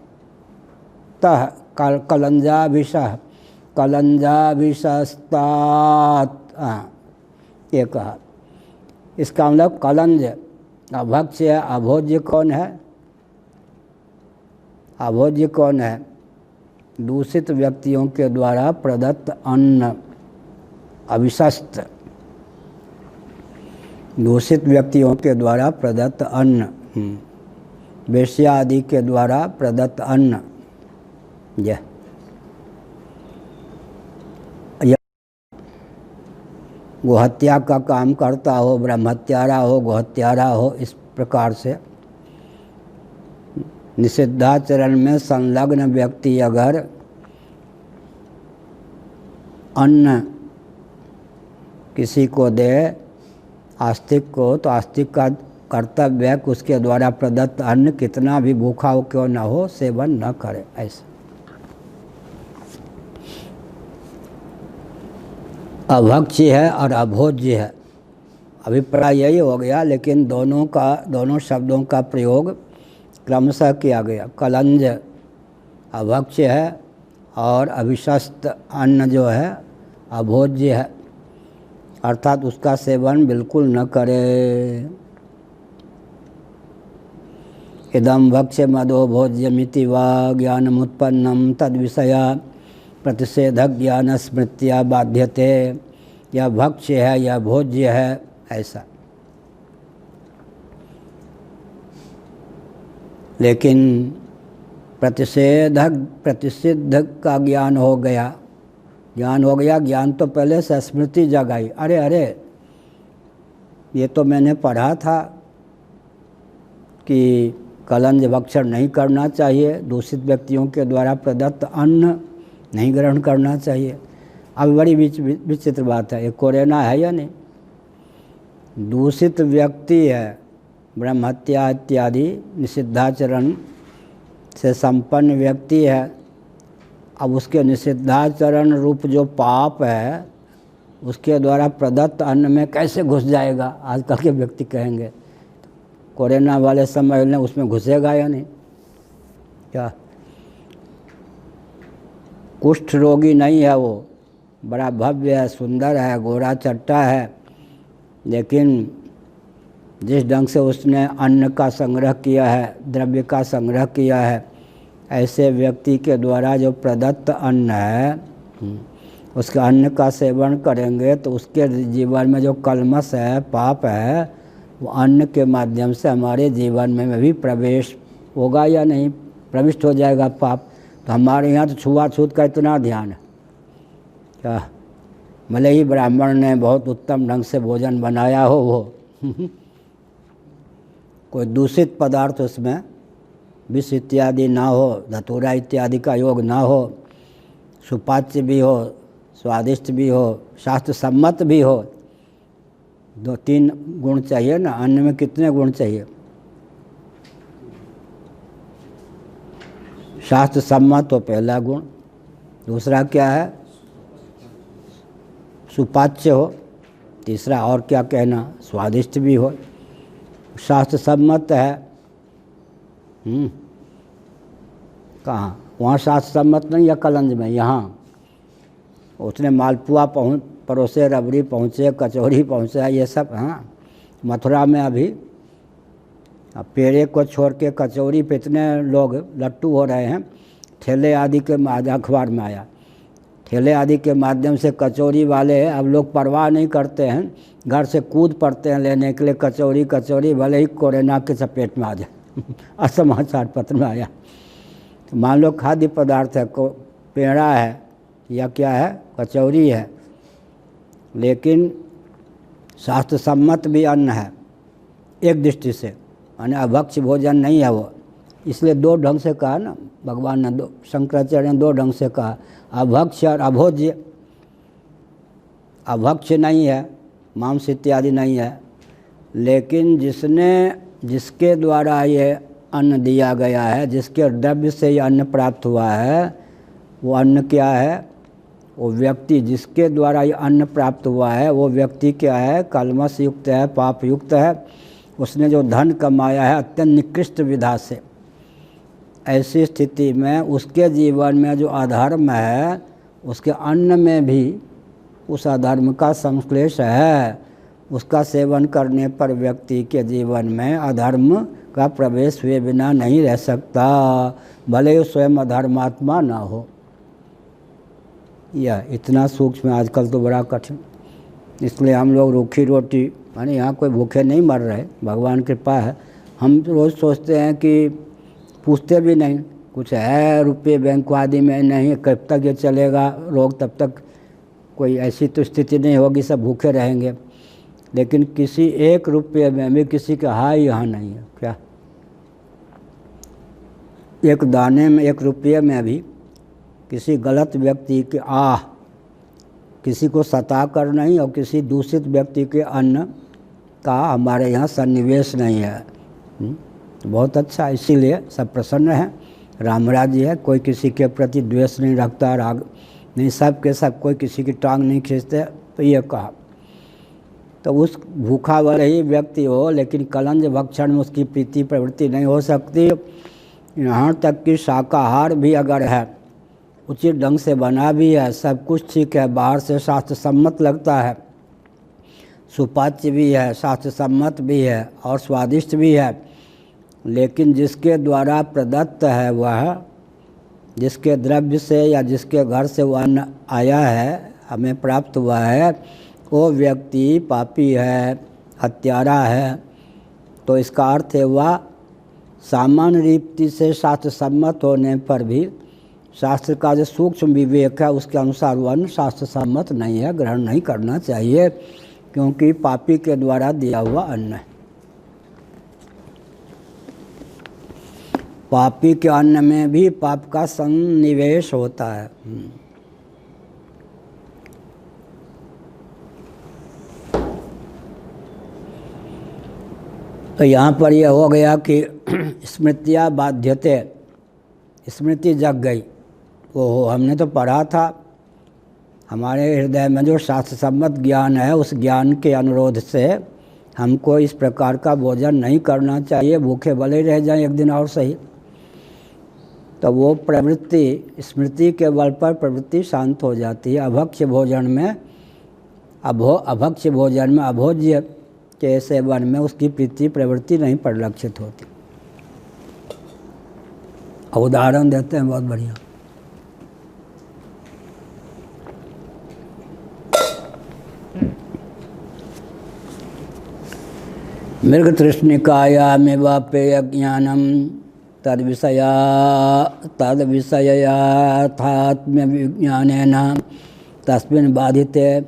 ये कहा। इसका मतलब कलंज अभक्ष्य है, अभोज्य कौन है? अभोज्य कौन है? दूषित व्यक्तियों के द्वारा प्रदत्त अन्न, अविशस्त, दूषित व्यक्तियों के द्वारा प्रदत्त अन्न, वेश्या आदि के द्वारा प्रदत्त अन्न, यह गोहत्या का काम करता हो, ब्रह्मत्यारा हो, गोहत्यारा हो, इस प्रकार से निषिद्धाचरण में संलग्न व्यक्ति अगर अन्न किसी को दे, आस्तिक को, तो आस्तिक का कर्तव्य है कि उसके द्वारा प्रदत्त अन्न कितना भी भूखा हो क्यों न हो सेवन न करे। ऐसा अभक्ष्य है और अभोज्य है। अभिप्राय यही हो गया, लेकिन दोनों शब्दों का प्रयोग क्रमशः किया गया। कलंज अभक्ष्य है और अभिशस्त अन्न जो है अभोज्य है, अर्थात उसका सेवन बिल्कुल न करे। इदं भक्ष्य मदो भोज्यमिति वा ज्ञानमुत्पन्नं तद्विषया प्रतिषेधक ज्ञान स्मृत्या बाध्यते। यह भक्ष्य है, यह भोज्य है, ऐसा। लेकिन प्रतिषिद्ध का ज्ञान हो गया, ज्ञान तो पहले से स्मृति जगाई। अरे ये तो मैंने पढ़ा था कि कलंज भक्षण नहीं करना चाहिए, दूषित व्यक्तियों के द्वारा प्रदत्त अन्न नहीं ग्रहण करना चाहिए। अब बड़ी विचित्र बात है, ये कोरोना है या नहीं? दूषित व्यक्ति है, ब्रह्महत्या इत्यादि निषिद्धाचरण से संपन्न व्यक्ति है। अब उसके निषिद्धाचरण रूप जो पाप है उसके द्वारा प्रदत्त अन्न में कैसे घुस जाएगा? आजकल के व्यक्ति कहेंगे कोरोना वाले समय में उसमें घुसेगा या नहीं? क्या कुष्ठ रोगी नहीं है वो, बड़ा भव्य है, सुंदर है, गोरा चट्टा है, लेकिन जिस ढंग से उसने अन्न का संग्रह किया है, द्रव्य का संग्रह किया है, ऐसे व्यक्ति के द्वारा जो प्रदत्त अन्न है उसके अन्न का सेवन करेंगे तो उसके जीवन में जो कलमश है, पाप है, वो अन्न के माध्यम से हमारे जीवन में भी प्रवेश होगा या नहीं? प्रविष्ट हो जाएगा पाप। तो हमारे यहाँ तो छुआछूत का इतना ध्यान है क्या? भले ही ब्राह्मण ने बहुत उत्तम ढंग से भोजन बनाया हो, वो कोई दूषित पदार्थ उसमें विष इत्यादि ना हो, धतूरा इत्यादि का योग ना हो, सुपाच्य भी हो, स्वादिष्ट भी हो, शास्त्र सम्मत भी हो। 2-3 गुण चाहिए ना, अन्न में कितने गुण चाहिए? शास्त्र सम्मत हो पहला गुण, दूसरा क्या है? सुपाच्य हो, तीसरा और क्या कहना? स्वादिष्ट भी हो। शास्त्र सम्मत है। कहाँ? वहाँ शास्त्र सम्मत नहीं है कलंज में, यहाँ उसने मालपुआ परोसे, रबड़ी पहुँचे, कचौड़ी पहुँचे, ये सब। हाँ, मथुरा में अभी अब पेड़े को छोड़ के कचौड़ी पे इतने लोग लट्टू हो रहे हैं। ठेले आदि के अखबार में आया, ठेले आदि के माध्यम से कचौड़ी वाले अब लोग परवाह नहीं करते हैं, घर से कूद पड़ते हैं लेने के लिए कचौड़ी, भले ही कोरोना के चपेट में आ जाए। समाचार पत्र में आया। तो मान लो खाद्य पदार्थ है, को पेड़ा है या क्या है, कचौड़ी है, लेकिन शास्त्र सम्मत भी अन्न है एक दृष्टि से, यानी अभक्ष्य भोजन नहीं है वो। इसलिए 2 ढंग से कहा ना भगवान ने, शंकराचार्य ने 2 ढंग से कहा, अभक्ष्य और अभोज्य। अभक्ष्य नहीं है, मांस इत्यादि नहीं है, लेकिन जिसके द्वारा ये अन्न दिया गया है, जिसके द्रव्य से ये अन्न प्राप्त हुआ है, वो अन्न क्या है? वो व्यक्ति जिसके द्वारा ये अन्न प्राप्त हुआ है वो व्यक्ति क्या है? कलमश युक्त है, पाप युक्त है। उसने जो धन कमाया है अत्यंत निकृष्ट विधा से, ऐसी स्थिति में उसके जीवन में जो अधर्म है उसके अन्न में भी उस अधर्म का संश्लेष है। उसका सेवन करने पर व्यक्ति के जीवन में अधर्म का प्रवेश हुए बिना नहीं रह सकता, भले ही स्वयं अधर्मात्मा ना हो। यह इतना सूक्ष्म आजकल तो बड़ा कठिन, इसलिए हम लोग रूखी रोटी, माने यहाँ कोई भूखे नहीं मर रहे, भगवान कृपा है। हम रोज़ सोचते हैं कि पूछते भी नहीं, कुछ है रुपये बैंक आदि में नहीं, कब तक ये चलेगा रोग, तब तक कोई ऐसी तो स्थिति नहीं होगी, सब भूखे रहेंगे। लेकिन किसी 1 रुपये में भी किसी का हाय यहाँ नहीं है। क्या? एक दाने में 1 रुपये में भी किसी गलत व्यक्ति के किसी को सता कर नहीं, और किसी दूषित व्यक्ति के अन्न का हमारे यहाँ सन्निवेश नहीं है। बहुत अच्छा, इसीलिए सब प्रसन्न हैं, राम राज्य है, कोई किसी के प्रति द्वेष नहीं रखता, राग नहीं, सब के सब, कोई किसी की टांग नहीं खींचते। तो ये कहा तो उस भूखा वाला ही व्यक्ति हो, लेकिन कलंज भक्षण में उसकी प्रीति प्रवृत्ति नहीं हो सकती। यहाँ तक कि शाकाहार भी अगर है, उचित ढंग से बना भी है, सब कुछ ठीक है, बाहर से शास्त्र सम्मत लगता है, सुपाच्य भी है, शास्त्र सम्मत भी है और स्वादिष्ट भी है, लेकिन जिसके द्वारा प्रदत्त है, वह जिसके द्रव्य से या जिसके घर से वह अन्न आया है, हमें प्राप्त हुआ है, वो व्यक्ति पापी है, हत्यारा है। तो इसका अर्थ है वह सामान्य रीति से शास्त्र सम्मत होने पर भी शास्त्र का जो सूक्ष्म विवेक है उसके अनुसार वह अन्न शास्त्र सम्मत नहीं है, ग्रहण नहीं करना चाहिए, क्योंकि पापी के द्वारा दिया हुआ अन्न है। पापी के अन्न में भी पाप का सन्निवेश होता है। तो यहाँ पर यह हो गया कि स्मृतियाँ बाध्यते, स्मृति जग गई। वो हमने तो पढ़ा था, हमारे हृदय में जो शास्त्र सम्मत ज्ञान है, उस ज्ञान के अनुरोध से हमको इस प्रकार का भोजन नहीं करना चाहिए, भूखे भले रह जाएं एक दिन और सही। तो वो प्रवृत्ति, स्मृति के बल पर प्रवृत्ति शांत हो जाती है। अभक्ष्य भोजन में अभोज्य के सेवन में उसकी प्रीति प्रवृत्ति नहीं परिलक्षित होती। उदाहरण देते हैं बहुत बढ़िया। मृग तृष्णिकायामेव पेय ज्ञानम तद्विषयाथात्म्य विज्ञानेन तस्मिन् बाधिते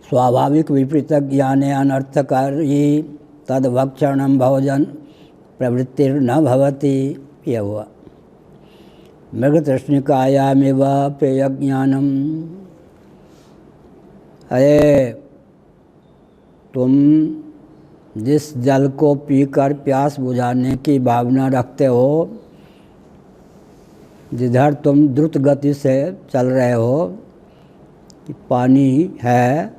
स्वाभाविक विपरीत ज्ञाने अनर्थकारी तद्भक्षणं भोजन प्रवृत्तिर्न भवति। यह हुआ मृग तृष्णिकायामेव पेय ज्ञानम। अरे तुम जिस जल को पीकर प्यास बुझाने की भावना रखते हो, जिधर तुम द्रुत गति से चल रहे हो कि पानी है,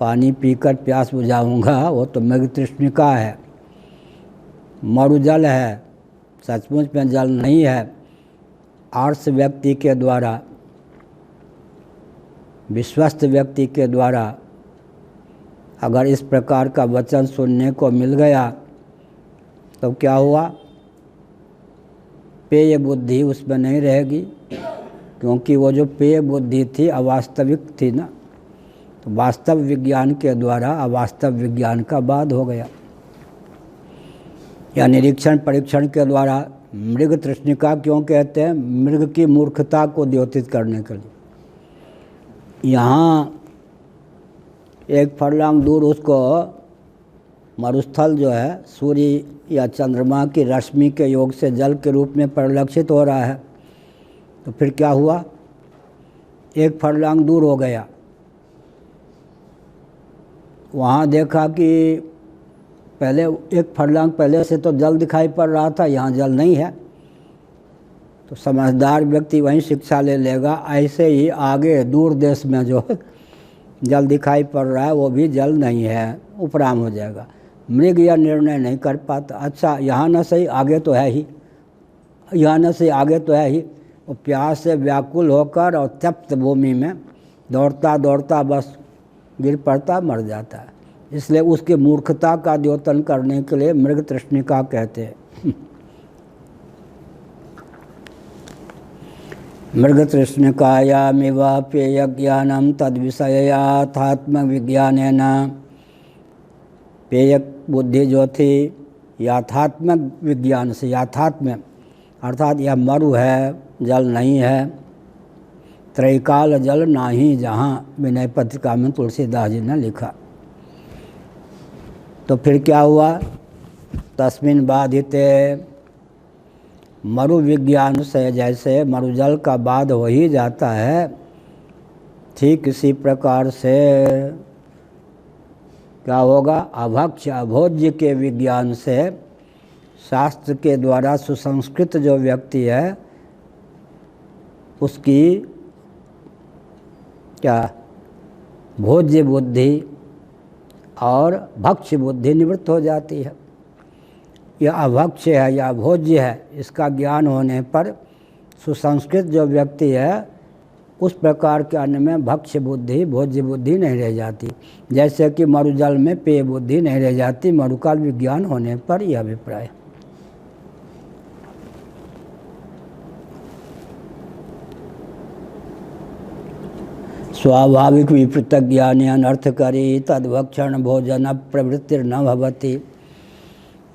पानी पीकर प्यास बुझाऊंगा, वो तो मृग तृष्णिका है, मरुजल है, सचमुच में जल नहीं है। आर्ष व्यक्ति के द्वारा, विश्वस्त व्यक्ति के द्वारा अगर इस प्रकार का वचन सुनने को मिल गया तो क्या हुआ? पेय बुद्धि उसमें नहीं रहेगी, क्योंकि वो जो पेय बुद्धि थी अवास्तविक थी ना। तो वास्तव विज्ञान के द्वारा अवास्तव विज्ञान का बाध हो गया, या निरीक्षण परीक्षण के द्वारा। मृग तृष्णिका क्यों कहते हैं? मृग की मूर्खता को द्योतित करने के लिए। यहाँ एक फरलांग दूर उसको मरुस्थल जो है सूर्य या चंद्रमा की रश्मि के योग से जल के रूप में परिलक्षित हो रहा है। तो फिर क्या हुआ? एक फरलांग दूर हो गया, वहाँ देखा कि पहले एक फरलांग पहले से तो जल दिखाई पड़ रहा था, यहाँ जल नहीं है। तो समझदार व्यक्ति वहीं शिक्षा ले लेगा। ऐसे ही आगे दूर देश में जो जल दिखाई पड़ रहा है वो भी जल नहीं है, उपराम हो जाएगा। मृग यह निर्णय नहीं कर पाता, अच्छा यहाँ न सही आगे तो है ही, यहाँ न सही आगे तो है ही। वो प्यास से व्याकुल होकर और तप्त भूमि में दौड़ता दौड़ता बस गिर पड़ता, मर जाता है। इसलिए उसकी मूर्खता का द्योतन करने के लिए मृग तृष्णिका कहते हैं। मृग तृष्णिकायामेव पेय ज्ञानम तद्विषयाथात्म विज्ञानेन। पेय बुद्धि जो थी याथात्मक विज्ञान से, याथात्म्य अर्थात यह मरु है, जल नहीं है। त्रैकाल जल नाही जहाँ, विनय पत्रिका में तुलसीदास जी ने लिखा। तो फिर क्या हुआ? तस्मिन् बाधिते, मरु विज्ञान से जैसे मरुजल का बाध हो ही जाता है, ठीक इसी प्रकार से क्या होगा? अभक्ष्य अभोज्य के विज्ञान से शास्त्र के द्वारा सुसंस्कृत जो व्यक्ति है उसकी क्या भोज्य बुद्धि और भक्ष्य बुद्धि निवृत्त हो जाती है। यह अभक्ष्य है या भोज्य है, इसका ज्ञान होने पर सुसंस्कृत जो व्यक्ति है उस प्रकार के अन्न में भक्ष्य बुद्धि भोज्य बुद्धि नहीं रह जाती, जैसे कि मरुजल में पेय बुद्धि नहीं रह जाती। मरुकाल विज्ञान होने पर यह अभिप्राय। स्वाभाविक विपरीत ज्ञान अनर्थकरी तद्भक्षण भोजन प्रवृत्तिर्न भवति।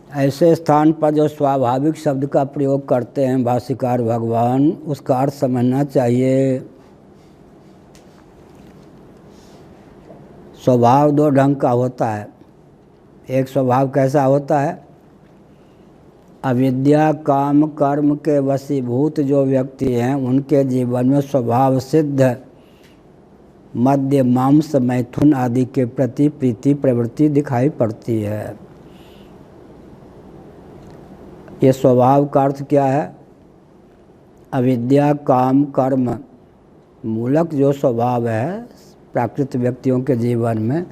ऐसे स्थान पर जो स्वाभाविक शब्द का प्रयोग करते हैं भाष्यकार भगवान, उसका अर्थ समझना चाहिए। स्वभाव दो ढंग का होता है। एक स्वभाव कैसा होता है? अविद्या काम कर्म के वशीभूत जो व्यक्ति हैं उनके जीवन में स्वभाव सिद्ध मद्य मांस मैथुन आदि के प्रति प्रीति प्रवृत्ति दिखाई पड़ती है। ये स्वभाव का अर्थ क्या है? अविद्या काम कर्म मूलक जो स्वभाव है प्राकृत व्यक्तियों के जीवन में,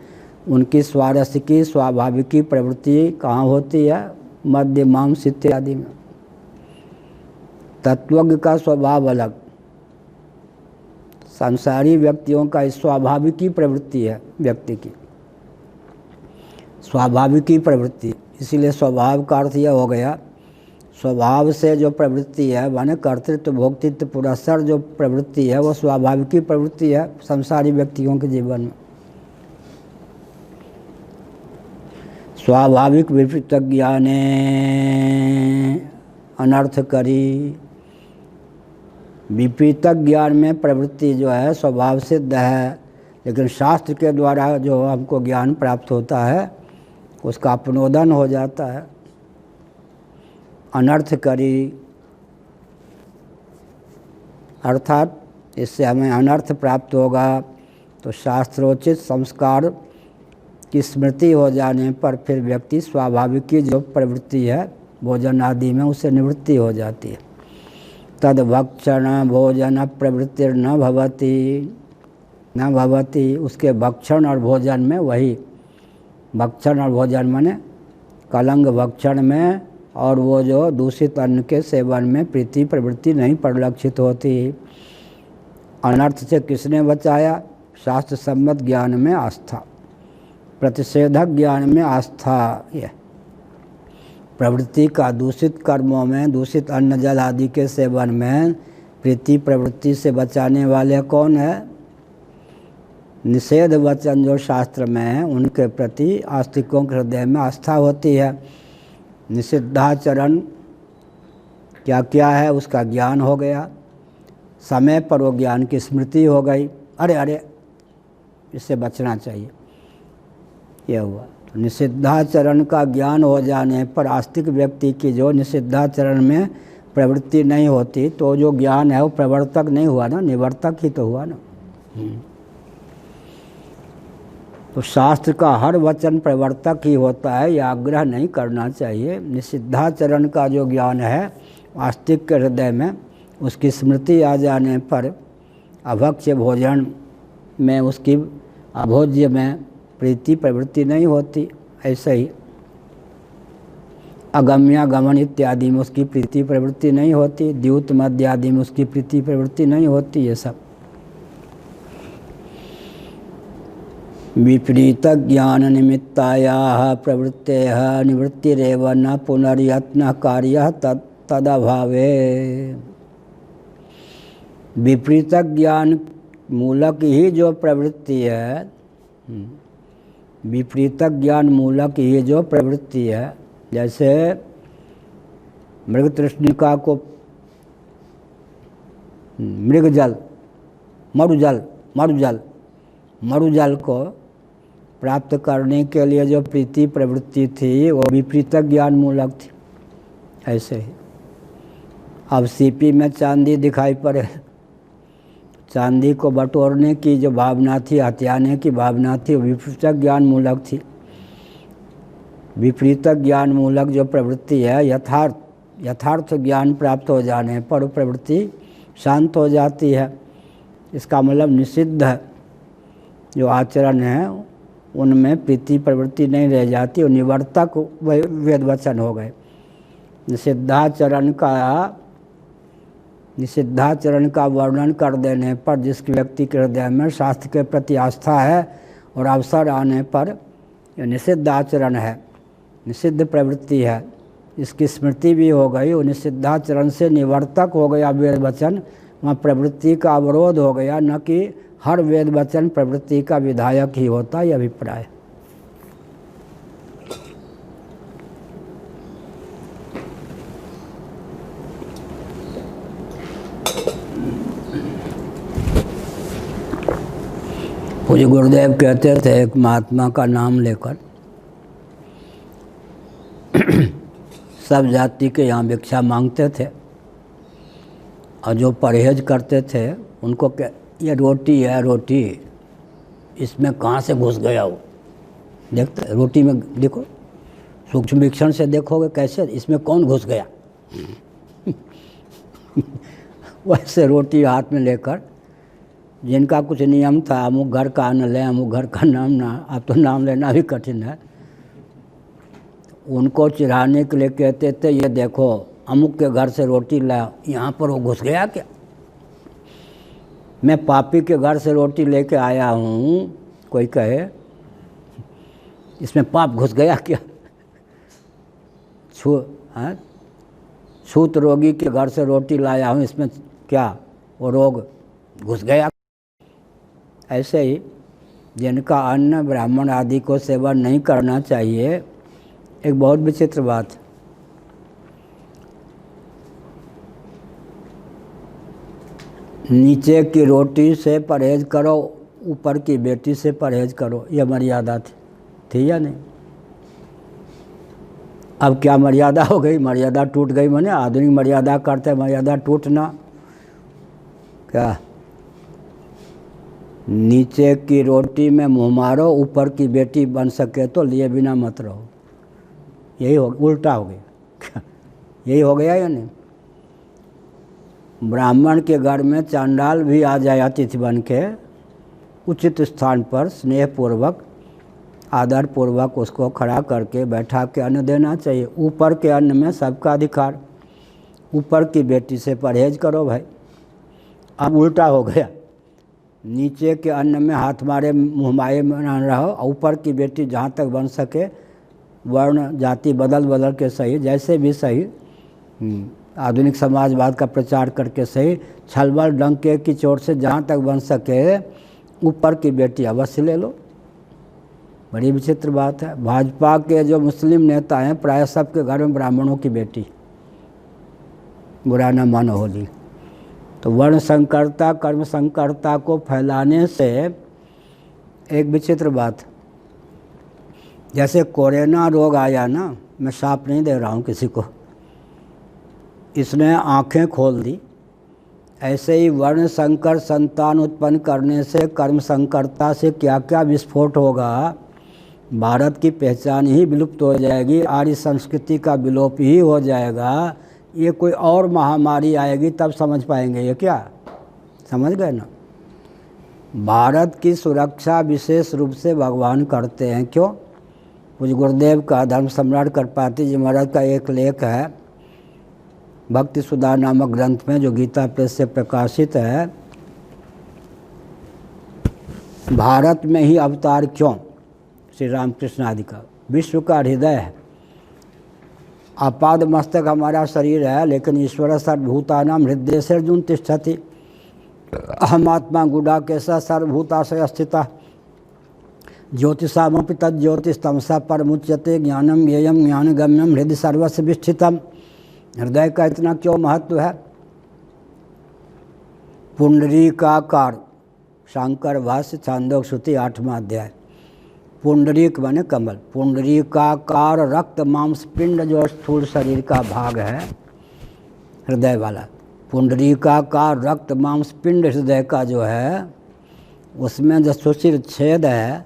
उनकी स्वारसिकी स्वाभाविकी प्रवृत्ति कहाँ होती है? मद्य मांस इत्यादि में। तत्वज्ञ का स्वभाव अलग, संसारी व्यक्तियों का स्वाभाविकी प्रवृत्ति है, व्यक्ति की स्वाभाविकी प्रवृत्ति। इसीलिए स्वभाव का अर्थ यह हो गया, स्वभाव से जो प्रवृत्ति है माने कर्तृत्व भोक्तृत्व पुरस्सर जो प्रवृत्ति है वो स्वाभाविकी प्रवृत्ति है संसारी व्यक्तियों के जीवन में। स्वाभाविक विपरीत ज्ञाने अनर्थकरी। विपरीत ज्ञान में प्रवृत्ति जो है स्वभाव सिद्ध है, लेकिन शास्त्र के द्वारा जो हमको ज्ञान प्राप्त होता है उसका अपनोदन हो जाता है। अनर्थकरी अर्थात इससे हमें अनर्थ प्राप्त होगा, तो शास्त्रोचित संस्कार की स्मृति हो जाने पर फिर व्यक्ति स्वाभाविक की जो प्रवृत्ति है भोजन आदि में उससे निवृत्ति हो जाती है। तद्भक्षण भोजन प्रवृत्तिर्न भवति न भवति। उसके भक्षण और भोजन में वही भक्षण और भोजन माने कलंग भक्षण में और वो जो दूषित अन्न के सेवन में प्रीति प्रवृत्ति नहीं परिलक्षित होती। अनर्थ से किसने बचाया? शास्त्र सम्मत ज्ञान में आस्था, प्रतिषेधक ज्ञान में आस्था। यह प्रवृत्ति का दूषित कर्मों में दूषित अन्न जल आदि के सेवन में प्रीति प्रवृत्ति से बचाने वाले कौन है? निषेध वचन जो शास्त्र में है उनके प्रति आस्तिकों के हृदय में आस्था होती है। निषिद्धाचरण क्या क्या है उसका ज्ञान हो गया, समय पर वो ज्ञान की स्मृति हो गई, अरे अरे इससे बचना चाहिए, यह हुआ। तो निषिद्धाचरण का ज्ञान हो जाने पर आस्तिक व्यक्ति की जो निषिद्धाचरण में प्रवृत्ति नहीं होती तो जो ज्ञान है वो प्रवर्तक नहीं हुआ ना, निवर्तक ही तो हुआ ना। तो शास्त्र का हर वचन प्रवर्तक ही होता है, यह आग्रह नहीं करना चाहिए। निषिद्धाचरण का जो ज्ञान है आस्तिक के हृदय में, उसकी स्मृति आ जाने पर अभक्ष्य भोजन में उसकी अभोज्य में प्रीति प्रवृत्ति नहीं होती। ऐसे ही अगम्यागमन इत्यादि में उसकी प्रीति प्रवृत्ति नहीं होती, द्यूत मध्य आदि में उसकी प्रीति प्रवृत्ति नहीं होती। ये सब विपरीत ज्ञान निमित्तायाः प्रवृत्तेः निवृत्तिरेव न पुनर्यत्न कार्यः तदभावे। विपरीत ज्ञान मूलक ही जो प्रवृत्ति है, विपरीत ज्ञान मूलक ही जो प्रवृत्ति है, जैसे मृग तृष्णिका को मृगजल मरुजल को प्राप्त करने के लिए जो प्रीति प्रवृत्ति थी वो विपरीत ज्ञान मूलक थी। ऐसे ही अब सीपी में चांदी दिखाई पड़े, चांदी को बटोरने की जो भावना थी, हथियाने की भावना थी, वो विपरीत ज्ञान मूलक थी। विपरीत ज्ञान मूलक जो प्रवृत्ति है यथार्थ ज्ञान प्राप्त हो जाने पर वो प्रवृत्ति शांत हो जाती है। इसका मतलब निषिद्ध जो आचरण है उनमें प्रीति प्रवृत्ति नहीं रह जाती और निवर्तक वेद वचन हो गए। निषिद्धाचरण का वर्णन कर देने पर जिस व्यक्ति के हृदय में शास्त्र के प्रति आस्था है और अवसर आने पर निषिद्ध आचरण है, निषिद्ध प्रवृत्ति है, इसकी स्मृति भी हो गई और निषिद्धाचरण से निवर्तक हो गया वेद वचन, वहाँ प्रवृत्ति का अवरोध हो गया, न कि हर वेद वचन प्रवृत्ति का विधायक ही होता, यह अभिप्राय। पूज्य गुरुदेव कहते थे एक महात्मा का नाम लेकर सब जाति के यहाँ भिक्षा मांगते थे और जो परहेज करते थे उनको ये रोटी है, रोटी इसमें कहाँ से घुस गया वो, देखते रोटी में देखो, सूक्ष्म वीक्षण से देखोगे कैसे इसमें कौन घुस गया वैसे रोटी हाथ में लेकर जिनका कुछ नियम था, अमुक घर का अन्न लें, अमुक घर का नाम ना, अब तो नाम लेना भी कठिन है, उनको चिढ़ाने के लिए कहते थे ये देखो अमुक के घर से रोटी लाओ, यहाँ पर वो घुस गया क्या, मैं पापी के घर से रोटी लेके आया हूँ, कोई कहे इसमें पाप घुस गया क्या, छूत रोगी के घर से रोटी लाया हूँ, इसमें क्या वो रोग घुस गया। ऐसे ही जिनका अन्न ब्राह्मण आदि को सेवन नहीं करना चाहिए, एक बहुत विचित्र बात, नीचे की रोटी से परहेज करो, ऊपर की बेटी से परहेज करो, यह मर्यादा थी या नहीं। अब क्या मर्यादा हो गई, मर्यादा टूट गई, माने आधुनिक मर्यादा करते मर्यादा टूटना क्या, नीचे की रोटी में मुँह मारो, ऊपर की बेटी बन सके तो लिए बिना मत रहो, यही हो, उल्टा हो गया यही हो गया या नहीं। ब्राह्मण के घर में चांडाल भी आ जाए अतिथि बन के, उचित स्थान पर स्नेहपूर्वक आदर पूर्वक उसको खड़ा करके बैठा के अन्न देना चाहिए। ऊपर के अन्न में सबका अधिकार, ऊपर की बेटी से परहेज करो भाई। अब उल्टा हो गया, नीचे के अन्न में हाथ मारे मुँह मारे में न रहो, ऊपर की बेटी जहाँ तक बन सके वर्ण जाति बदल के सही, जैसे भी सही, आधुनिक समाजवाद का प्रचार करके सही, छलबल डंके की चोट से जहाँ तक बन सके ऊपर की बेटी अवश्य ले लो। बड़ी विचित्र बात है। भाजपा के जो मुस्लिम नेता हैं प्राय सबके घर में ब्राह्मणों की बेटी, बुरा न मानो होली। तो वर्ण संकरता कर्म संकरता को फैलाने से एक विचित्र बात, जैसे कोरोना रोग आया ना, मैं शाप नहीं दे रहा हूँ किसी को, इसने आंखें खोल दी, ऐसे ही वर्ण संकर संतान उत्पन्न करने से कर्म संकरता से क्या क्या विस्फोट होगा, भारत की पहचान ही विलुप्त हो जाएगी, आर्य संस्कृति का विलोप ही हो जाएगा। ये कोई और महामारी आएगी तब समझ पाएंगे ये क्या, समझ गए ना। भारत की सुरक्षा विशेष रूप से भगवान करते हैं, क्यों। पूज्य गुरुदेव का धर्म सम्राट करपाती जी महाराज का एक लेख है भक्ति सुधा नामक ग्रंथ में, जो गीता प्रेस से प्रकाशित है, भारत में ही अवतार क्यों, श्री रामकृष्ण आदि का। विश्व का हृदय है, आपाद मस्तक हमारा शरीर है, लेकिन ईश्वर सर्वभूतानां हृदय से अर्जुन तिष्ठति, हम आत्मा गुडाकेशः सर्वभूताशय स्थितः, ज्योतिषामपि तज्ज्योतिस्तमसा परमुच्यते, ज्ञानम ज्ञेयम ज्ञानगम्यम हृदय सर्वस्य विष्ठितम्। हृदय का इतना क्यों महत्व है। पुंडरीकाकार, शांकर भाष्य छांदोग्य श्रुति 8वां अध्याय। पुंडरीक माने कमल, पुंडरीकाकार रक्त मांस पिंड जो स्थूल शरीर का भाग है हृदय वाला, पुंडरीकाकार रक्त मांस पिंड हृदय का जो है, उसमें जो सुशिर छेद है,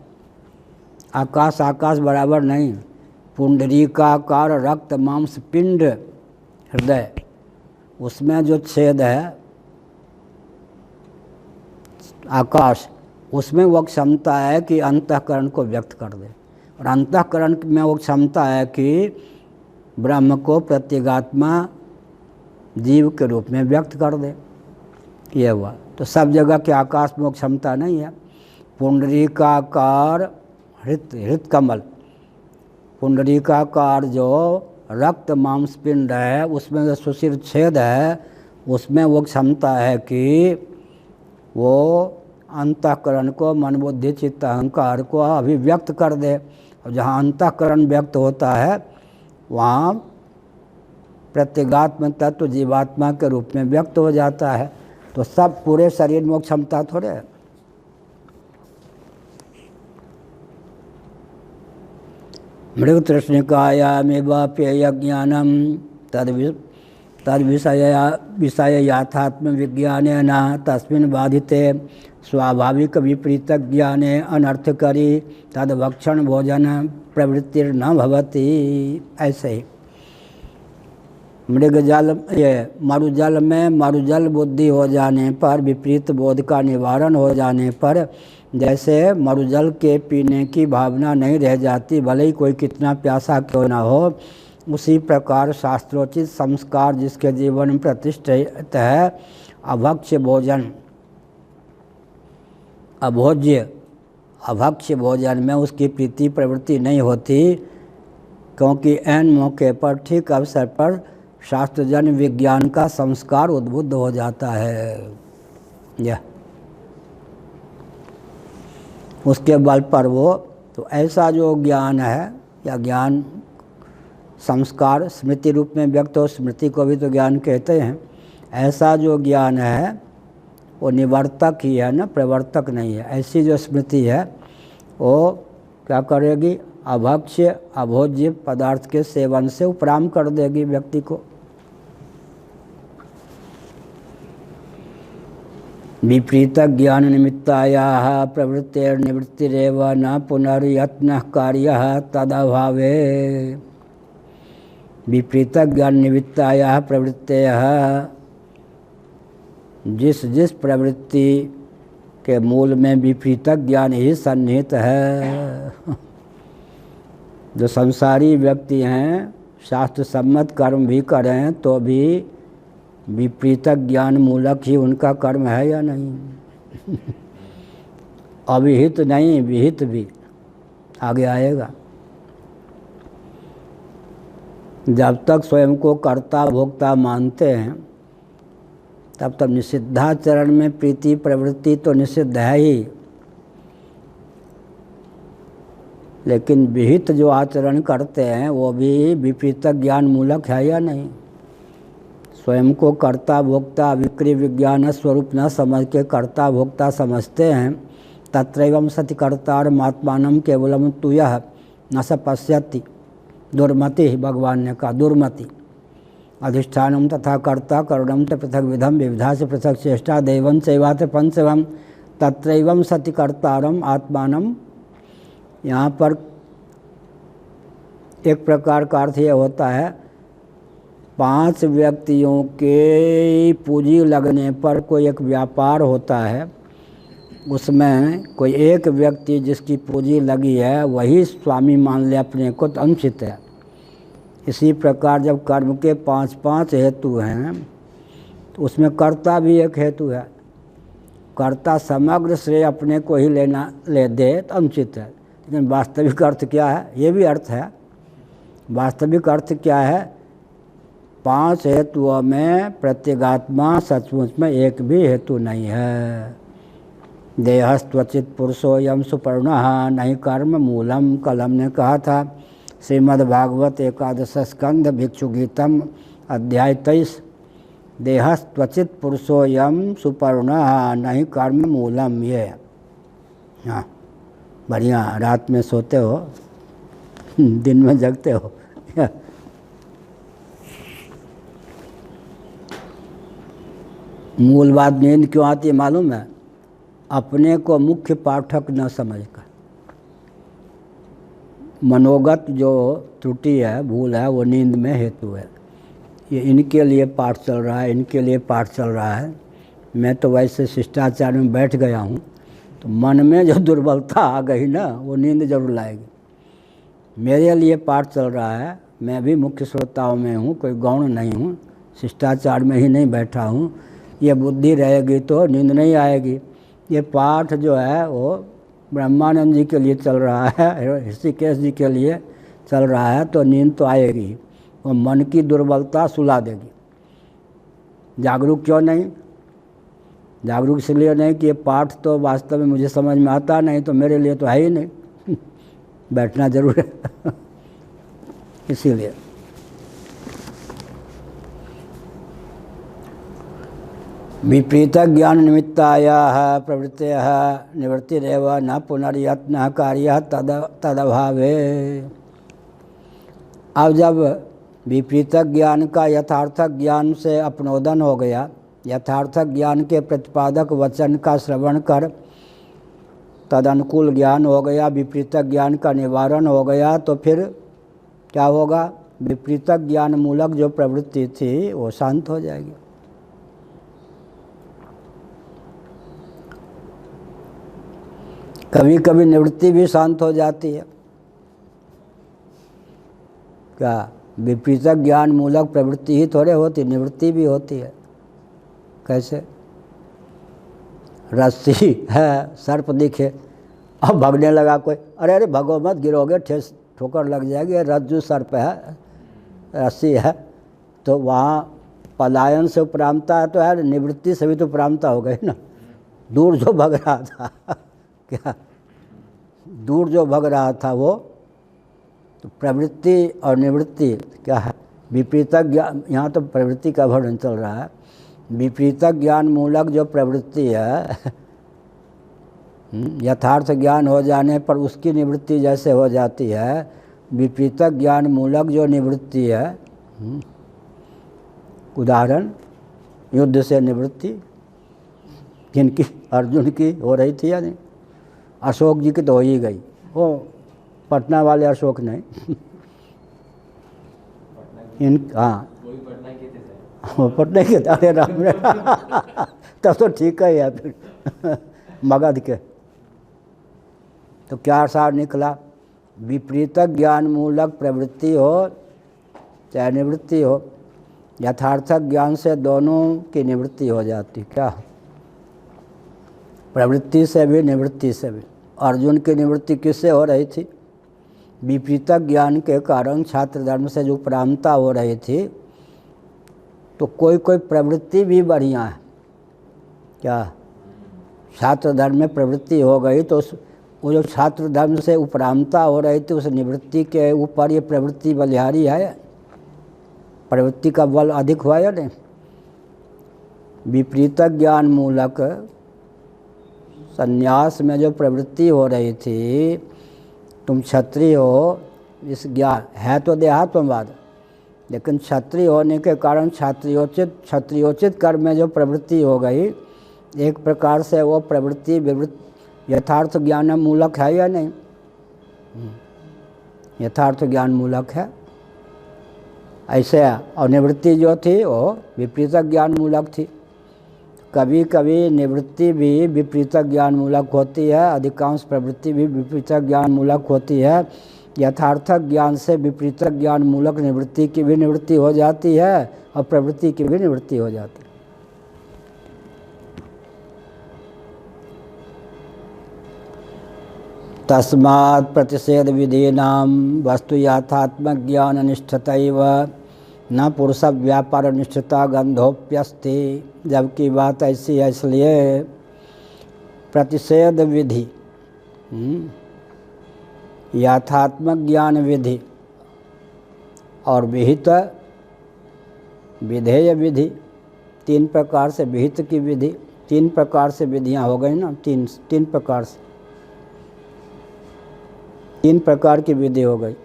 आकाश आकाश बराबर नहीं, पुंडरीकाकार रक्त मांस पिंड हृदय, उसमें जो छेद है आकाश, उसमें वो क्षमता है कि अंतःकरण को व्यक्त कर दे, और अंतःकरण में वो क्षमता है कि ब्रह्म को प्रत्यगात्मा जीव के रूप में व्यक्त कर दे। ये हुआ। तो सब जगह के आकाश में वो क्षमता नहीं है। पुंडरीकाकार हृत कमल, पुंडरीकाकार जो रक्त मांस पिंड है, उसमें जो सुशिर छेद है, उसमें वो क्षमता है कि वो अंतःकरण को, मन बुद्धि चित्त अहंकार को अभिव्यक्त कर दे। और जहाँ अंतःकरण व्यक्त होता है वहाँ प्रत्यगात्म तत्व जीवात्मा के रूप में व्यक्त हो जाता है। तो सब पूरे शरीर में क्षमता थोड़े है। मृग तृष्णिकायामेवाप्यय ज्ञानम तद विषय याथात्म विज्ञानेन तस्मिन् बाधिते स्वाभाविक विपरीत ज्ञाने अनर्थकरी तद भक्षण भोजन प्रवृत्तिर्न भवति। ऐसे ही मृग जल, ये मरुजल में मरुजल बुद्धि हो जाने पर, विपरीत बोध का निवारण हो जाने पर, जैसे मरुजल के पीने की भावना नहीं रह जाती, भले ही कोई कितना प्यासा क्यों ना हो, उसी प्रकार शास्त्रोचित संस्कार जिसके जीवन में प्रतिष्ठित है, अभक्ष्य भोजन, अभोज्य अभक्ष्य भोजन में उसकी प्रीति प्रवृत्ति नहीं होती, क्योंकि ऐन मौके पर, ठीक अवसर पर शास्त्रजन्य विज्ञान का संस्कार उद्बुद्ध हो जाता है। यह उसके बल पर वो, तो ऐसा जो ज्ञान है या ज्ञान संस्कार स्मृति रूप में व्यक्त हो, स्मृति को भी तो ज्ञान कहते हैं, ऐसा जो ज्ञान है वो निवर्तक ही है ना, प्रवर्तक नहीं है। ऐसी जो स्मृति है वो क्या करेगी, अभक्ष्य अभोज्य पदार्थ के सेवन से उपराम कर देगी व्यक्ति को। विपरीत ज्ञान निमित्तायाः प्रवृत्तिर्निवृत्तिरेव न पुनर्यत्नः कार्यः तदभावे। विपरीत ज्ञान निमित्तायाः प्रवृत्तयः, जिस प्रवृत्ति के मूल में विपरीत ज्ञान ही सन्निहित है। जो संसारी व्यक्ति हैं, शास्त्र सम्मत कर्म भी करें तो भी विपरीत ज्ञान मूलक ही उनका कर्म है या नहीं। अविहित नहीं, विहित भी आगे आएगा। जब तक स्वयं को कर्ता भोक्ता मानते हैं तब तक निषिद्धाचरण में प्रीति प्रवृत्ति तो निषिद्ध है ही, लेकिन विहित जो आचरण करते हैं वो भी विपरीत ज्ञान मूलक है या नहीं। स्वयं को कर्ता भोक्ता विक्री विज्ञान स्वरूप न समझ के कर्ता भोक्ता समझते हैं। तत्रैवं सति कर्तारम् आत्मानं केवलम तु यः न स पश्यति दुर्मति। भगवान ने कहा दुर्मति। अधिष्ठानम तथा कर्ता करुणम च पृथक विधम विविधा से पृथक चेष्टा दैवं चैवात पंचवम तत्रैवं सति कर्तारम् आत्मानं। यहाँ पर एक प्रकार का अर्थ यह होता है, 5 व्यक्तियों के पूंजी लगने पर कोई एक व्यापार होता है, उसमें कोई एक व्यक्ति जिसकी पूंजी लगी है वही स्वामी मान ले अपने को, तो अनुचित है। इसी प्रकार जब कर्म के 5 हेतु हैं तो उसमें कर्ता भी एक हेतु है। कर्ता समग्र श्रेय अपने को ही ले दे तो अनुचित है। लेकिन वास्तविक अर्थ क्या है, ये भी अर्थ है। वास्तविक अर्थ क्या है, 5 हेतुओं में प्रत्यगात्मा सचमुच में एक भी हेतु नहीं है। देहस्त्वचित पुरुषोयम सुपर्णः नहीं कर्म मूलम, कलम ने कहा था। श्रीमद्भागवत 11 स्कंध भिक्षु गीतम अध्याय 23। देहस्त्वचित पुरुषोयम सुपर्णः नहीं कर्म मूलम। ये हाँ बढ़िया, रात में सोते हो दिन में जगते हो। मूल बात नींद क्यों आती है मालूम है, अपने को मुख्य पाठक न समझकर। मनोगत जो त्रुटि है, भूल है, वो नींद में हेतु है। ये इनके लिए पाठ चल रहा है, इनके लिए पाठ चल रहा है। मैं तो वैसे शिष्टाचार में बैठ गया हूँ तो मन में जो दुर्बलता आ गई ना, वो नींद जरूर लाएगी। मेरे लिए पाठ चल रहा है, मैं भी मुख्य श्रोताओं में हूँ, कोई गौण नहीं हूँ, शिष्टाचार में ही नहीं बैठा हूँ। ये बुद्धि रहेगी तो नींद नहीं आएगी। ये पाठ जो है वो ब्रह्मानंद जी के लिए चल रहा है, ऋषिकेश जी के लिए चल रहा है, तो नींद तो आएगी। वो मन की दुर्बलता सुला देगी। जागरूक क्यों नहीं? जागरूक इसलिए नहीं कि ये पाठ तो वास्तव में मुझे समझ में आता नहीं, तो मेरे लिए तो है ही नहीं। बैठना जरूर है। इसीलिए विपरीत ज्ञान निमित्ताया प्रवृत्तय निवृत्तिरेव न पुनर्यत्न कार्य तदभावे। अब जब विपरीत ज्ञान का यथार्थ ज्ञान से अपनोदन हो गया, यथार्थ ज्ञान के प्रतिपादक वचन का श्रवण कर तदनुकूल ज्ञान हो गया, विपरीत ज्ञान का निवारण हो गया, तो फिर क्या होगा? विपरीत ज्ञान मूलक जो प्रवृत्ति थी वो शांत हो जाएगी। कभी कभी निवृत्ति भी शांत हो जाती है। क्या विपरीत ज्ञान मूलक प्रवृत्ति ही थोड़े होती, निवृत्ति भी होती है। कैसे? रस्सी है, सर्प दिखे, अब भागने लगा कोई, अरे अरे भगो मत, गिरोगे, ठेस ठोकर लग जाएगी। रज्जु सर्प है, रस्सी है, तो वहाँ पलायन से उपरामता है, तो है निवृत्ति से भी तो उपरामता हो गई ना। दूर जो भग रहा था क्या, दूर जो भग रहा था वो तो प्रवृत्ति और निवृत्ति क्या है? विपरीत ज्ञान। यहाँ तो प्रवृत्ति का वर्णन चल रहा है। विपरीत ज्ञान मूलक जो प्रवृत्ति है, यथार्थ ज्ञान हो जाने पर उसकी निवृत्ति जैसे हो जाती है, विपरीत ज्ञान मूलक जो निवृत्ति है, उदाहरण युद्ध से निवृत्ति किनकी? अर्जुन की हो रही थी या नहीं? अशोक जी की तो हो ही गई, वो पटना वाले अशोक नहीं। इन हाँ वो पटना के, अरे राम रे, तब तो ठीक है फिर। मगध के तो क्या सार निकला? विपरीत ज्ञान मूलक प्रवृत्ति हो चाहे निवृत्ति हो, यथार्थ ज्ञान से दोनों की निवृत्ति हो जाती। क्या? प्रवृत्ति से भी निवृत्ति से भी। अर्जुन की निवृत्ति किससे हो रही थी? विपरीत ज्ञान के कारण छात्र धर्म से जो उपरामता हो रही थी, तो कोई कोई प्रवृत्ति भी बढ़िया है। क्या? छात्र धर्म में प्रवृत्ति हो गई तो वो जो छात्र धर्म से उपरामता हो रही थी, उस निवृत्ति के ऊपर ये प्रवृत्ति बलिहारी है, प्रवृत्ति का बल अधिक हुआ या नहीं? विपरीत ज्ञान मूलक संन्यास में जो प्रवृत्ति हो रही थी, तुम क्षत्रिय हो, इस ज्ञान है तो देहात्मवाद, लेकिन क्षत्रिय होने के कारण क्षत्रियोचित कर्म में जो प्रवृत्ति हो गई, एक प्रकार से वो प्रवृत्ति यथार्थ ज्ञान मूलक है या नहीं? यथार्थ ज्ञान मूलक है। ऐसे और निवृत्ति जो थी वो विपरीत ज्ञान मूलक थी। कभी कभी निवृत्ति भी विपरीत ज्ञान मूलक होती है, अधिकांश प्रवृत्ति भी विपरीत ज्ञान मूलक होती है। यथार्थ ज्ञान से विपरीत ज्ञान मूलक निवृत्ति की भी निवृत्ति हो जाती है और प्रवृत्ति की भी निवृत्ति हो जाती है। तस्मात् प्रतिषेध विधीनां वस्तु यथात्मक ज्ञान निष्ठतैव न पुरुष व्यापार निष्ठता गंधोप्यस्ति। जबकि बात ऐसी है, इसलिए प्रतिषेध विधि, यथात्मक ज्ञान विधि और विहित विधेय विधि, तीन प्रकार से विहित की विधि, तीन प्रकार से विधियां हो गई ना, तीन प्रकार से, तीन प्रकार की विधि हो गई।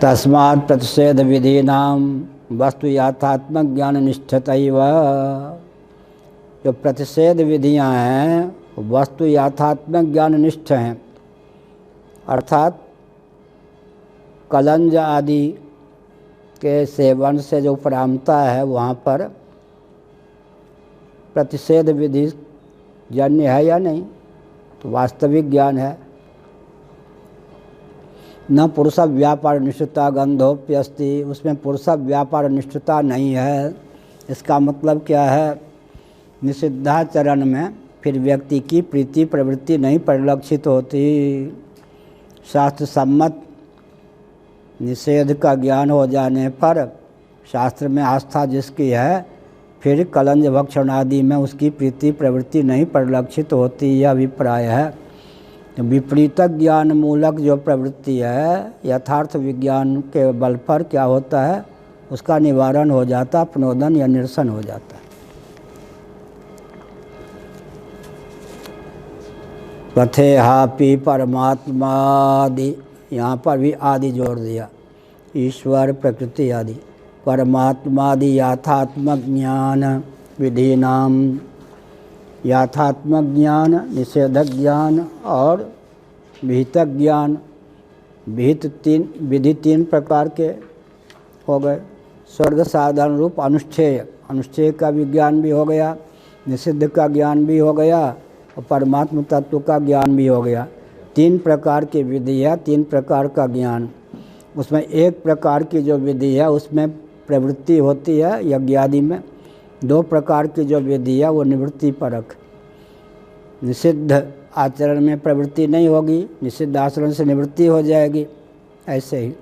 तस्मात् प्रतिषेध विधीनां वस्तु यथात्मक ज्ञान निष्ठतैव। जो प्रतिषेध विधियां हैं वस्तु यथात्मक ज्ञान निष्ठ हैं, अर्थात कलंज आदि के सेवन से जो उपरामता है वहाँ पर प्रतिषेध विधि जन्य है या नहीं, तो वास्तविक ज्ञान है। न पुरुष व्यापार निष्ठता गंधोप्यस्ति, उसमें पुरुष व्यापार निष्ठता नहीं है। इसका मतलब क्या है, निषिद्धाचरण में फिर व्यक्ति की प्रीति प्रवृत्ति नहीं परिलक्षित होती। शास्त्र सम्मत निषेध का ज्ञान हो जाने पर शास्त्र में आस्था जिसकी है, फिर कलंज भक्षण आदि में उसकी प्रीति प्रवृत्ति नहीं परिलक्षित होती, यह अभिप्राय है। विपरीत ज्ञान मूलक जो प्रवृत्ति है, यथार्थ विज्ञान के बल पर क्या होता है, उसका निवारण हो जाता, प्नोदन या निरसन हो जाता है। पथेहापि परमात्मादि, यहाँ पर भी आदि जोड़ दिया, ईश्वर प्रकृति आदि। परमात्मादि याथात्मक ज्ञान विधिनाम, याथात्मक ज्ञान, निषेधक ज्ञान और विहितक ज्ञान। विधि तीन प्रकार के हो गए। स्वर्ग साधन रूप अनुष्ठेय, अनुष्ठेय का विज्ञान भी हो गया, निषिद्ध का ज्ञान भी हो गया और परमात्म तत्व का ज्ञान भी हो गया। तीन प्रकार की विधि है, तीन प्रकार का ज्ञान। उसमें एक प्रकार की जो विधि है उसमें प्रवृत्ति होती है यज्ञादि में। दो प्रकार की जो विधि है वो निवृत्ति परक। निषिद्ध आचरण में प्रवृत्ति नहीं होगी, निषिद्ध आचरण से निवृत्ति हो जाएगी, ऐसे ही।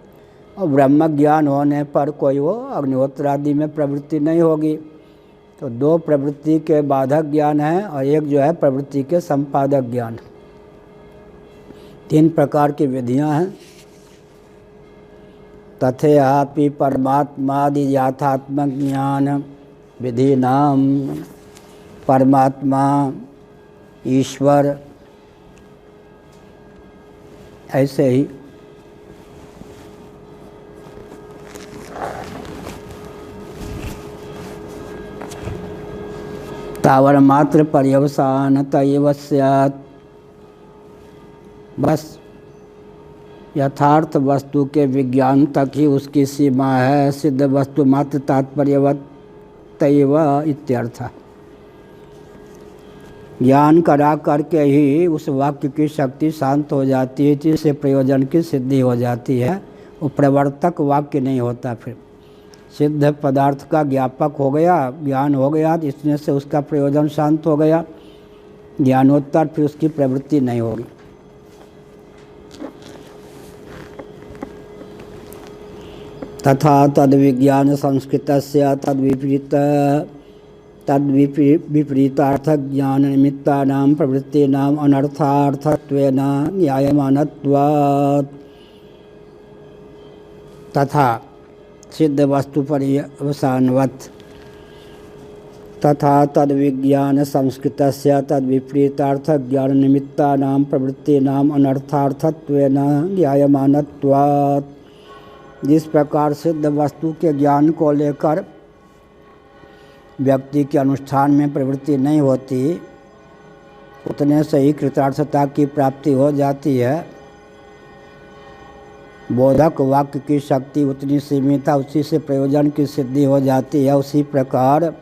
और ब्रह्म ज्ञान होने पर कोई वो अग्निहोत्र आदि में प्रवृत्ति नहीं होगी। तो दो प्रवृत्ति के बाधक ज्ञान है और एक जो है प्रवृत्ति के संपादक ज्ञान। तीन प्रकार की विधियां हैं। तथेहापि परमात्मादि यथात्मक ज्ञान विधि नाम, परमात्मा ईश्वर ऐसे ही। तावर मात्र पर्यवसान तैव स्यात्, बस यथार्थ वस्तु के विज्ञान तक ही उसकी सीमा है। सिद्ध वस्तु मात्र तात्पर्यवत तैव इत्यर्थ। ज्ञान करा करके ही उस वाक्य की शक्ति शांत हो जाती है, जिससे प्रयोजन की सिद्धि हो जाती है। वो प्रवर्तक वाक्य नहीं होता। फिर सिद्ध पदार्थ का ज्ञापक हो गया, ज्ञान हो गया, इसमें से उसका प्रयोजन शांत हो गया। ज्ञानोत्तर फिर उसकी प्रवृत्ति नहीं होगी। तथा तद्विज्ञान संस्कृतस्य तद्विपरीतार्थ ज्ञान निमित्तानां प्रवृत्तीनां अनर्थार्थत्वेन न्यायमानत्वात्। तथा सिद्ध वस्तु पर्यवसानवत्, तथा तद्विज्ञान संस्कृतस्य तद्विपरीतार्थ ज्ञान निमित्तानां प्रवृत्तीनां अनर्थार्थत्वेन न्यायमानत्वात्। जिस प्रकार सिद्ध वस्तु के ज्ञान को लेकर व्यक्ति के अनुष्ठान में प्रवृत्ति नहीं होती, उतने से ही कृतार्थता की प्राप्ति हो जाती है। बोधक वाक्य की शक्ति उतनी सीमित है, उसी से प्रयोजन की सिद्धि हो जाती है। उसी प्रकार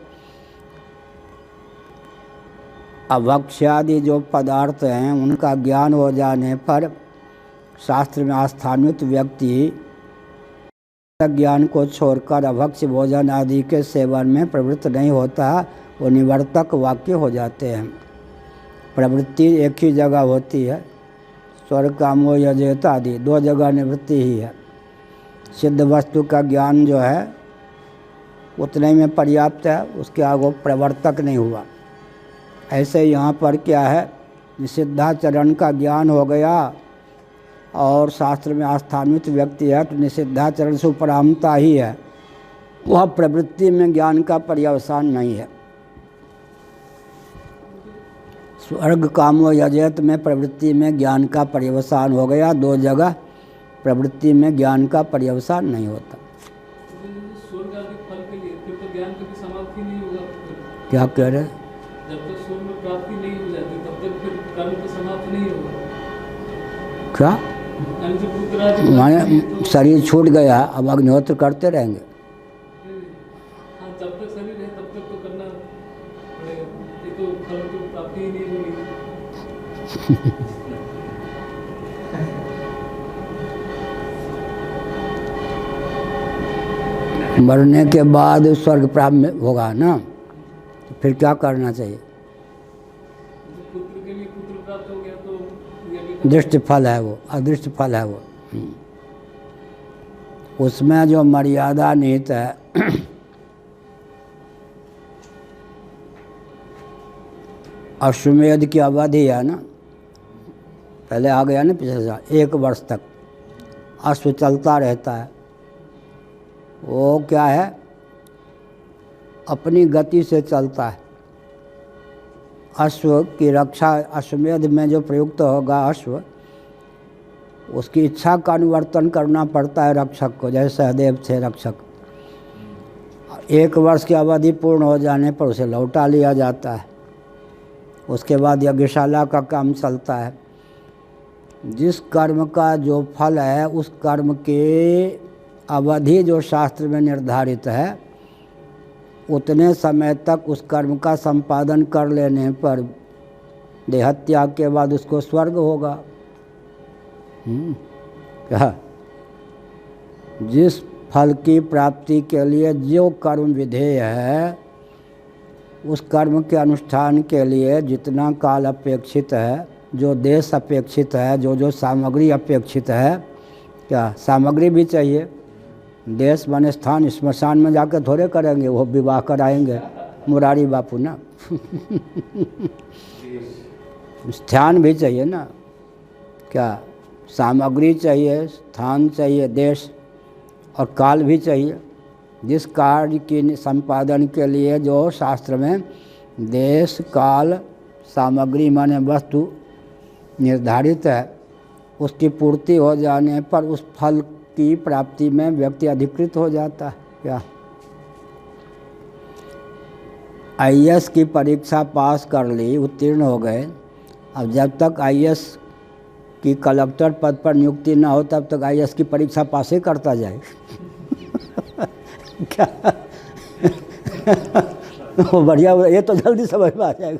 अभक्ष्यादि जो पदार्थ हैं उनका ज्ञान हो जाने पर शास्त्र में आस्थान्वित व्यक्ति ज्ञान को छोड़कर अभक्ष्य भोजन आदि के सेवन में प्रवृत्त नहीं होता, वो निवर्तक वाक्य हो जाते हैं। प्रवृत्ति एक ही जगह होती है, स्वर्ग कामो यजेत आदि दो जगह निवृत्ति ही है। सिद्ध वस्तु का ज्ञान जो है उतने में पर्याप्त है, उसके आगे प्रवर्तक नहीं हुआ। ऐसे यहाँ पर क्या है, निषिद्धाचरण का ज्ञान हो गया और शास्त्र में आस्थान्वित व्यक्ति है तो निषिद्धाचरण से उपरामता ही है, वह प्रवृत्ति में ज्ञान का पर्यवसान नहीं है। स्वर्ग कामो यजेत में प्रवृत्ति में ज्ञान का पर्यवसान हो गया, दो जगह प्रवृत्ति में ज्ञान का पर्यवसान नहीं होता।
स्वर्ग आदि फल के लिए फिर तो ज्ञान कभी समाप्ति नहीं होगा।
क्या कह रहे हैं?
जब तक स्वर्ग में प्राप्ति नहीं हो जाती तब तक फिर कर्म तो समाप्त नहीं होगा।
क्या माने शरीर छूट गया, अब अग्निहोत्र करते रहेंगे। मरने के बाद स्वर्ग प्राप्त होगा ना, तो फिर क्या करना चाहिए?
पुत्र के लिए पुत्र प्राप्त हो गया तो ये भी
दृष्ट फल है वो, अदृष्ट फल है वो। उसमें जो मर्यादा निहित है, अश्वमेध की अवधि है ना, पहले आ गया ना पिछले साल, 1 वर्ष तक अश्व चलता रहता है। वो क्या है, अपनी गति से चलता है। अश्व की रक्षा अश्वमेध में जो प्रयुक्त होगा अश्व, उसकी इच्छा का अनुवर्तन करना पड़ता है रक्षक को, जैसे सहदेव थे रक्षक। 1 वर्ष की अवधि पूर्ण हो जाने पर उसे लौटा लिया जाता है। उसके बाद यज्ञशाला का काम चलता है। जिस कर्म का जो फल है, उस कर्म के अवधि जो शास्त्र में निर्धारित है, उतने समय तक उस कर्म का संपादन कर लेने पर देहत्याग के बाद उसको स्वर्ग होगा। क्या? जिस फल की प्राप्ति के लिए जो कर्म विधेय है, उस कर्म के अनुष्ठान के लिए जितना काल अपेक्षित है, जो देश अपेक्षित है, जो सामग्री अपेक्षित है, क्या सामग्री भी चाहिए। देश बने स्थान, स्मशान में जाकर थोड़े करेंगे, वो विवाह कराएंगे मुरारी बापू ना। स्थान भी चाहिए ना, क्या सामग्री चाहिए, स्थान चाहिए, देश और काल भी चाहिए। जिस कार्य के संपादन के लिए जो शास्त्र में देश काल सामग्री माने वस्तु निर्धारित है, उसकी पूर्ति हो जाने पर उस फल की प्राप्ति में व्यक्ति अधिकृत हो जाता है। क्या आईएएस की परीक्षा पास कर ली, उत्तीर्ण हो गए, अब जब तक आईएएस की कलेक्टर पद पर नियुक्ति ना हो तब तक आईएएस की परीक्षा पास ही करता जाए। क्या वो बढ़िया, ये तो जल्दी समझ में आ जाएगा।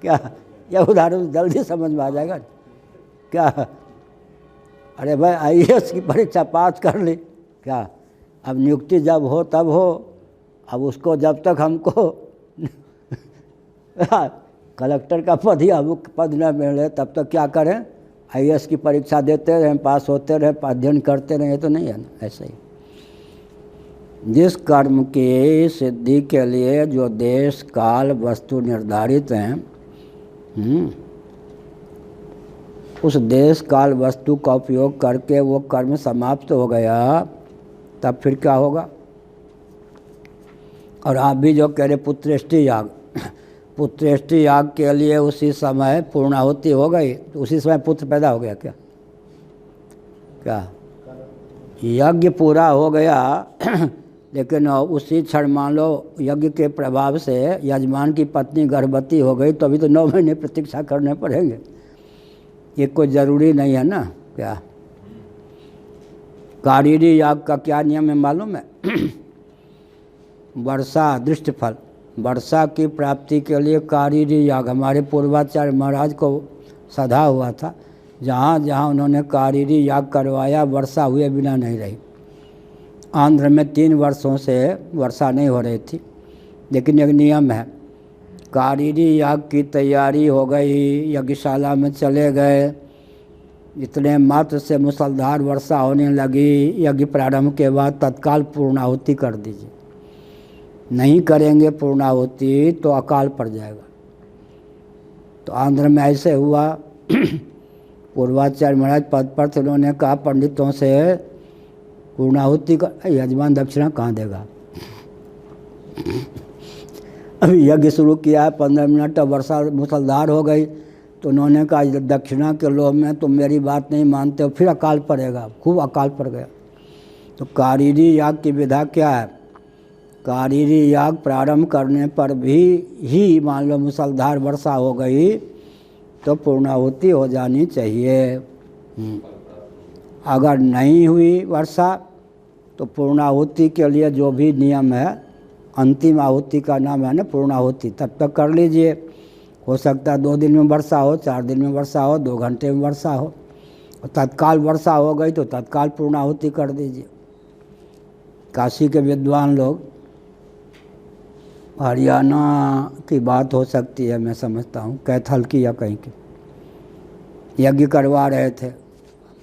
क्या यह उदाहरण जल्दी समझ में आ जाएगा। क्या अरे भाई आईएएस की परीक्षा पास कर ली, क्या अब नियुक्ति जब हो तब हो। अब उसको जब तक हमको कलेक्टर का पद ही अब पद न मिले तब तक क्या करें, आईएएस की परीक्षा देते रहें, पास होते रहें, अध्ययन करते रहें, तो नहीं है ना। ऐसे ही जिस कर्म की सिद्धि के लिए जो देश काल वस्तु निर्धारित हैं, उस देश काल वस्तु का उपयोग करके वो कर्म समाप्त हो गया, तब फिर क्या होगा। और आप भी जो कह रहे पुत्रेष्टि याग, पुत्रेष्टि याग के लिए उसी समय पूर्णाहुति हो गई, तो उसी समय पुत्र पैदा हो गया। क्या क्या यज्ञ पूरा हो गया, लेकिन उसी क्षण मान लो यज्ञ के प्रभाव से यजमान की पत्नी गर्भवती हो गई, तो अभी तो 9 महीने प्रतीक्षा करने पड़ेंगे। ये कोई ज़रूरी नहीं है ना। क्या कारीरी याग का क्या नियम है मालूम है? वर्षा दृष्ट फल, वर्षा की प्राप्ति के लिए कारीरी याग हमारे पूर्वाचार्य महाराज को सधा हुआ था। जहाँ जहाँ उन्होंने कारीरी याग करवाया, वर्षा हुए बिना नहीं रही। आंध्र में 3 वर्षों से वर्षा नहीं हो रही थी, लेकिन एक नियम है, कारीरी याग की तैयारी हो गई, यज्ञशाला में चले गए, इतने मात्र से मूसलाधार वर्षा होने लगी, यज्ञ प्रारंभ के बाद तत्काल पूर्णाहुति कर दीजिए। नहीं करेंगे पूर्णाहुति तो अकाल पड़ जाएगा। तो आंध्र में ऐसे हुआ। पूर्वाचार्य महाराज पद पर थे, उन्होंने कहा पंडितों से पूर्णाहुति का यजमान दक्षिणा कहाँ देगा। अभी यज्ञ शुरू किया है, 15 मिनट वर्षा मूसलाधार हो गई, तो उन्होंने कहा दक्षिणा के लोभ में तुम मेरी बात नहीं मानते हो, फिर अकाल पड़ेगा। खूब अकाल पड़ गया। तो कारीरी याग की विधा क्या है? कारीरी याग प्रारंभ करने पर भी ही मान लो मूसलाधार वर्षा हो गई तो पूर्णाहुति हो जानी चाहिए। अगर नहीं हुई वर्षा तो पूर्णाहुति के लिए जो भी नियम है, अंतिम आहुति का नाम है ना पूर्णाहुति, तब तक कर लीजिए। हो सकता है 2 दिन में वर्षा हो, 4 दिन में वर्षा हो, 2 घंटे में वर्षा हो, और तत्काल वर्षा हो गई तो तत्काल पूर्णाहुति कर दीजिए। काशी के विद्वान लोग, हरियाणा की बात हो सकती है, मैं समझता हूँ कैथल की या कहीं की, यज्ञ करवा रहे थे।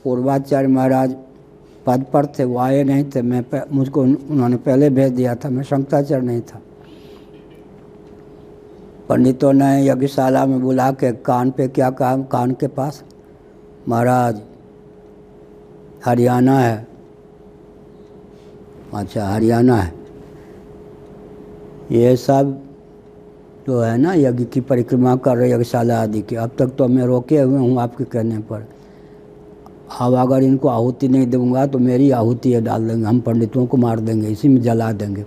पूर्वाचार्य महाराज पद पर थे, वो आए नहीं थे। मुझको उन्होंने पहले भेज दिया था, मैं शंकराचार्य नहीं था। पंडितों ने यज्ञशाला में बुला के कान पे क्या कहा, कान के पास, महाराज हरियाणा है। अच्छा हरियाणा है। ये सब जो है ना यज्ञ की परिक्रमा कर रहे यज्ञशाला आदि की, अब तक तो मैं रोके हुए हूँ आपके कहने पर। अब अगर इनको आहुति नहीं दूंगा तो मेरी आहुति ये डाल देंगे, हम पंडितों को मार देंगे, इसी में जला देंगे।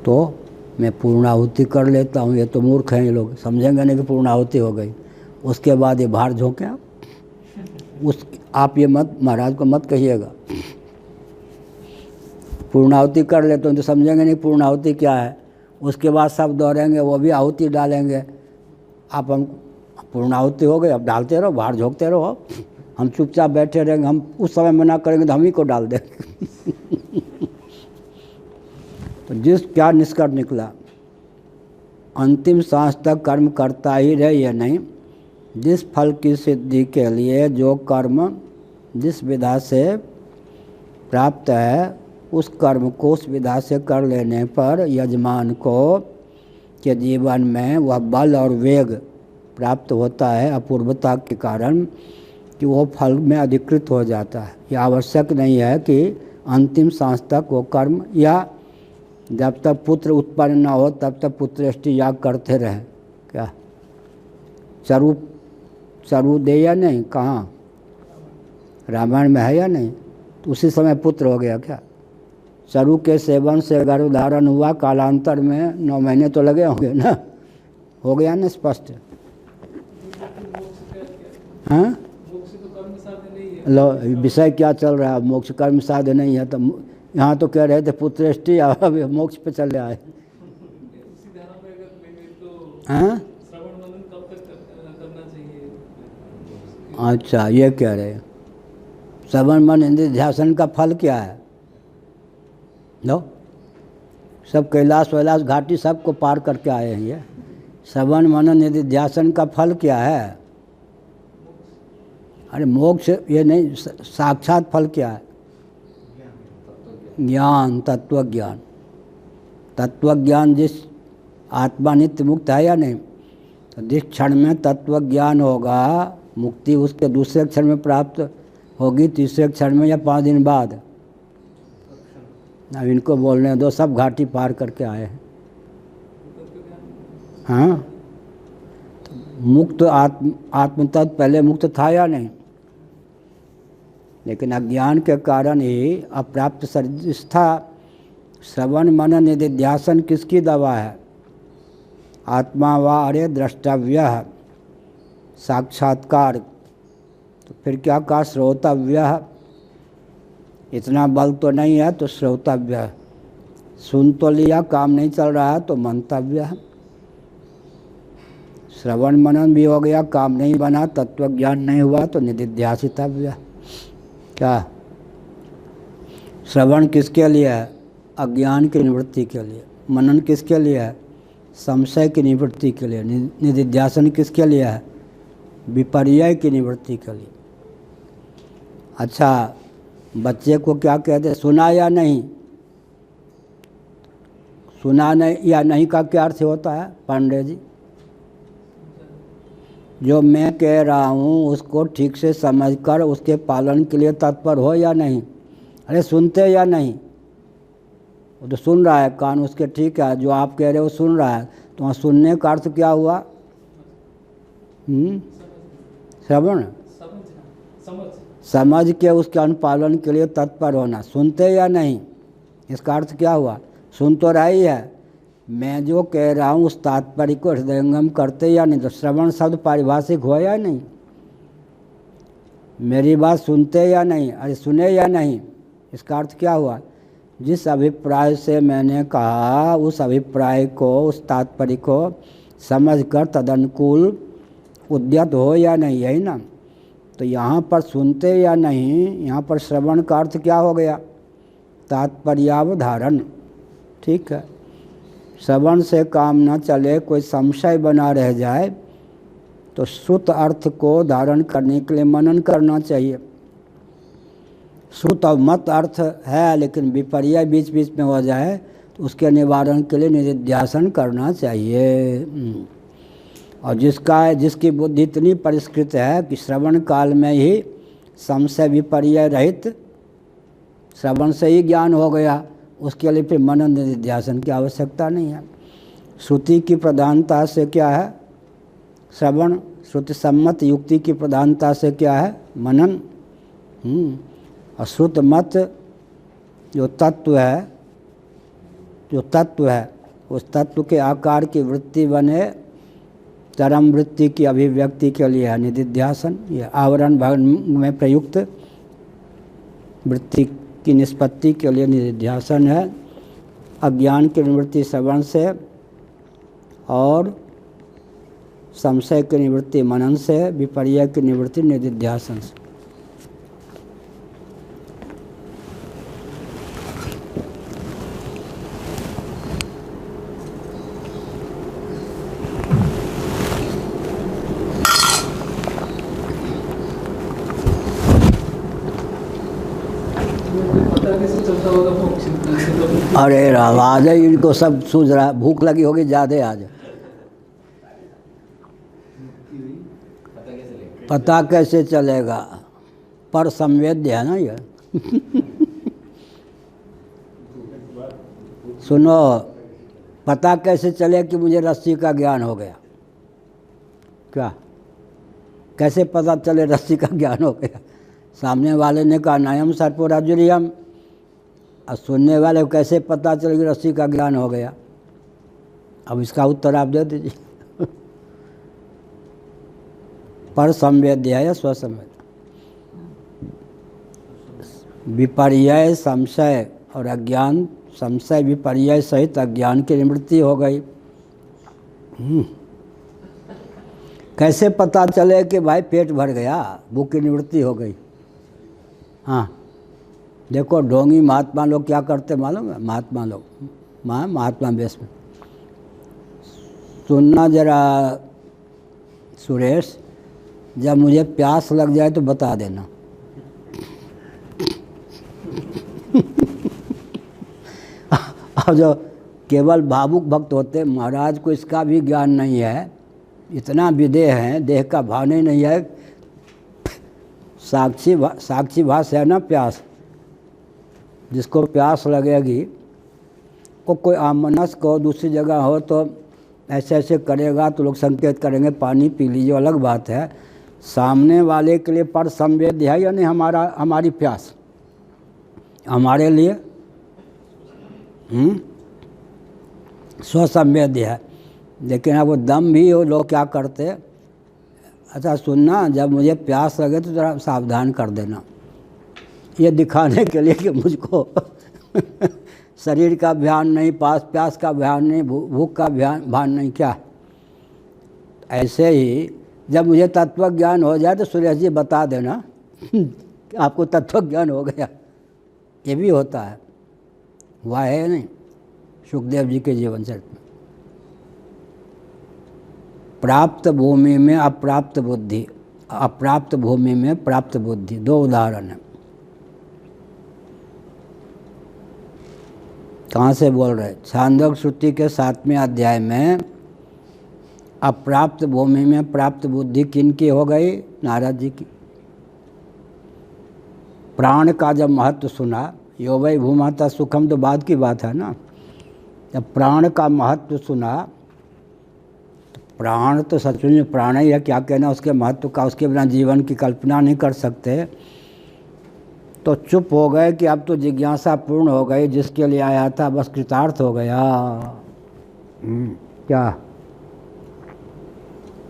तो मैं पूर्ण आहुति कर लेता हूँ। ये तो मूर्ख हैं ये लोग, समझेंगे नहीं कि पूर्ण आहुति हो गई। उसके बाद ये बाहर झोंके आप ये मत, महाराज को मत कहिएगा। पूर्णाहुति कर लेते हैं तो समझेंगे नहीं पूर्णाहुति क्या है। उसके बाद सब दोहरेंगे, वो भी आहुति डालेंगे। आप हम पूर्णाहुति हो गई, अब डालते रहो, बाहर झोंकते रहो। हम चुपचाप बैठे रहेंगे, हम उस समय मना करेंगे तो हम ही को डाल देंगे। तो क्या निष्कर्ष निकला, अंतिम सांस तक कर्म करता ही रहे या नहीं। जिस फल की सिद्धि के लिए जो कर्म जिस विधा से प्राप्त है, उस कर्म को उस विधा से कर लेने पर यजमान को के जीवन में वह बल और वेग प्राप्त होता है, अपूर्वता के कारण कि वो फल में अधिकृत हो जाता है। यह आवश्यक नहीं है कि अंतिम सांस तक वो कर्म, या जब तक पुत्र उत्पन्न न हो तब तक पुत्रेष्टि याग करते रहे। क्या चरु दे या नहीं, कहाँ रामायण में है या नहीं, तो उसी समय पुत्र हो गया। क्या चरु के सेवन से गर्भ धारण हुआ, कालांतर में 9 महीने तो लगे होंगे ना, हो गया ना स्पष्ट। हाँ लो विषय क्या चल रहा है, मोक्ष कर्म साध्य नहीं है। तो यहाँ तो कह रहे थे पुत्रेष्टि, अब मोक्ष पे चले आए। हाँ अच्छा ये कह रहे हैं श्रवण मन इंद्रिय ध्यान का फल क्या है। लो सब कैलाश वैलाश घाटी सबको पार करके आए हैं। ये श्रवण मनन निधि ध्यान का फल क्या है। अरे मोक्ष ये नहीं, साक्षात फल क्या है, ज्ञान, तत्व ज्ञान। तत्व ज्ञान जिस आत्मा नित्य मुक्त है या नहीं, तो जिस क्षण में तत्व ज्ञान होगा, मुक्ति उसके दूसरे क्षण में प्राप्त होगी, तीसरे क्षण में या 5 दिन बाद। अब इनको बोलने दो, सब घाटी पार करके आए हैं। हाँ तो मुक्त आत्मतत्व पहले मुक्त था या नहीं, लेकिन अज्ञान के कारण ही अप्राप्त सरिष्ठा। श्रवण मनन निधि ध्यान किसकी दवा है, आत्मा व अरे द्रष्टव्य, साक्षात्कार। तो फिर क्या कहा, श्रोतव्य। इतना बल तो नहीं है तो श्रोतव्य, सुन तो लिया, काम नहीं चल रहा है तो मंतव्य। श्रवण मनन भी हो गया, काम नहीं बना, तत्व ज्ञान नहीं हुआ तो निधिध्यासितव्य। क्या श्रवण किसके लिए है, अज्ञान की निवृत्ति के लिए। मनन किसके लिए है, संशय की निवृत्ति के लिए। निधिध्यासन किसके लिए है, विपर्यय की निवृत्ति के लिए। अच्छा बच्चे को क्या कहते हैं, सुना या नहीं। सुना नहीं या नहीं का क्या अर्थ होता है पांडे जी। जो मैं कह रहा हूँ उसको ठीक से समझकर उसके पालन के लिए तत्पर हो या नहीं। अरे सुनते या नहीं, वो तो सुन रहा है, कान उसके ठीक है, जो आप कह रहे हो सुन रहा है। तो वहाँ सुनने का अर्थ क्या हुआ, श्रवण, समझ के उसके अनुपालन के लिए तत्पर होना। सुनते या नहीं, इसका अर्थ क्या हुआ, सुन तो रही है, मैं जो कह रहा हूँ उस तात्पर्य को हृदयंगम करते या नहीं। तो श्रवण शब्द पारिभाषिक हो या नहीं, मेरी बात सुनते या नहीं, अरे सुने या नहीं, इसका अर्थ क्या हुआ, जिस अभिप्राय से मैंने कहा उस अभिप्राय को, उस तात्पर्य को समझकर तदनुकूल उद्यत हो या नहीं, यही ना। तो यहाँ पर सुनते या नहीं, यहाँ पर श्रवण का अर्थ क्या हो गया? तात्पर्यावधारण। ठीक है, श्रवण से काम न चले, कोई संशय बना रह जाए तो श्रुत अर्थ को धारण करने के लिए मनन करना चाहिए। श्रुत और मत अर्थ है, लेकिन विपर्य बीच बीच में हो जाए तो उसके निवारण के लिए निधिध्यासन करना चाहिए। और जिसकी बुद्धि इतनी परिष्कृत है कि श्रवण काल में ही संशय विपर्य रहित श्रवण से ही ज्ञान हो गया, उसके लिए फिर मनन निधिध्यासन की आवश्यकता नहीं है। श्रुति की प्रधानता से क्या है? श्रवण। श्रुति सम्मत युक्ति की प्रधानता से क्या है? मनन। और श्रुत मत जो तत्व है उस तत्व के आकार की वृत्ति बने, चरम वृत्ति की अभिव्यक्ति के लिए है निधिध्यासन। ये आवरण भाग में प्रयुक्त वृत्ति की निष्पत्ति के लिए निधिध्यासन है। अज्ञान की निवृत्ति श्रवण से और संशय की निवृत्ति मनन से, विपर्य की निवृत्ति निधिध्यासन से। अरे आवाज है, इनको सब सूझ रहा, भूख लगी होगी ज़्यादा आज। पता कैसे चलेगा? पर संवेद्य है ना ये। सुनो, पता कैसे चले कि मुझे रस्सी का ज्ञान हो गया? क्या कैसे पता चले रस्सी का ज्ञान हो गया? सामने वाले ने कहा नयम सर्पोराजुरियम, और सुनने वाले को कैसे पता चले कि रस्सी का ज्ञान हो गया? अब इसका उत्तर आप दे दीजिए। पर संवेद्य है या स्वसंवेद्य? विपर्य संशय और अज्ञान, संशय विपर्य सहित अज्ञान की निवृत्ति हो गई। कैसे पता चले कि भाई पेट भर गया, भूख की निवृत्ति हो गई? हाँ देखो, ढोंगी महात्मा लोग क्या करते मालूम है? महात्मा लोग, महात्मा बेस में सुनना जरा सुरेश, जब मुझे प्यास लग जाए तो बता देना। और जो केवल भावुक भक्त होते, महाराज को इसका भी ज्ञान नहीं है, इतना विदेह है, देह का भाव नहीं है, साक्षी भास है ना प्यास। जिसको प्यास लगेगी वो कोई आमनस को दूसरी जगह हो तो ऐसे ऐसे करेगा तो लोग संकेत करेंगे पानी पी लीजिए, अलग बात है। सामने वाले के लिए पर संवेद्य है या नहीं हमारी प्यास? हमारे लिए स्वसंवेद्य है। लेकिन अब वो दम भी हो, लोग क्या करते, अच्छा सुनना, जब मुझे प्यास लगे तो ज़रा सावधान कर देना, ये दिखाने के लिए कि मुझको शरीर का ध्यान नहीं, प्यास का ध्यान नहीं, भूख का भान नहीं। क्या ऐसे ही जब मुझे तत्व ज्ञान हो जाए तो सुरेश जी बता देना कि आपको तत्व ज्ञान हो गया। ये भी होता है, वह है नहीं सुखदेव जी के जीवन चरित्र में। प्राप्त भूमि में अप्राप्त बुद्धि, अप्राप्त भूमि में प्राप्त बुद्धि, दो उदाहरण है। कहाँ से बोल रहे? छांदोग्य श्रुति के 7वें अध्याय में अप्राप्त भूमि में प्राप्त बुद्धि किनकी हो गई? नारद जी की। प्राण का जब महत्व सुना, यो वै भूमाता सुखम, तो बाद की बात है ना। जब प्राण का महत्व सुना, तो प्राण तो सचमुच में प्राण ही है, क्या कहना उसके महत्व का, उसके बिना जीवन की कल्पना नहीं कर सकते। तो चुप हो गए कि अब तो जिज्ञासा पूर्ण हो गई, जिसके लिए आया था बस कृतार्थ हो गया। क्या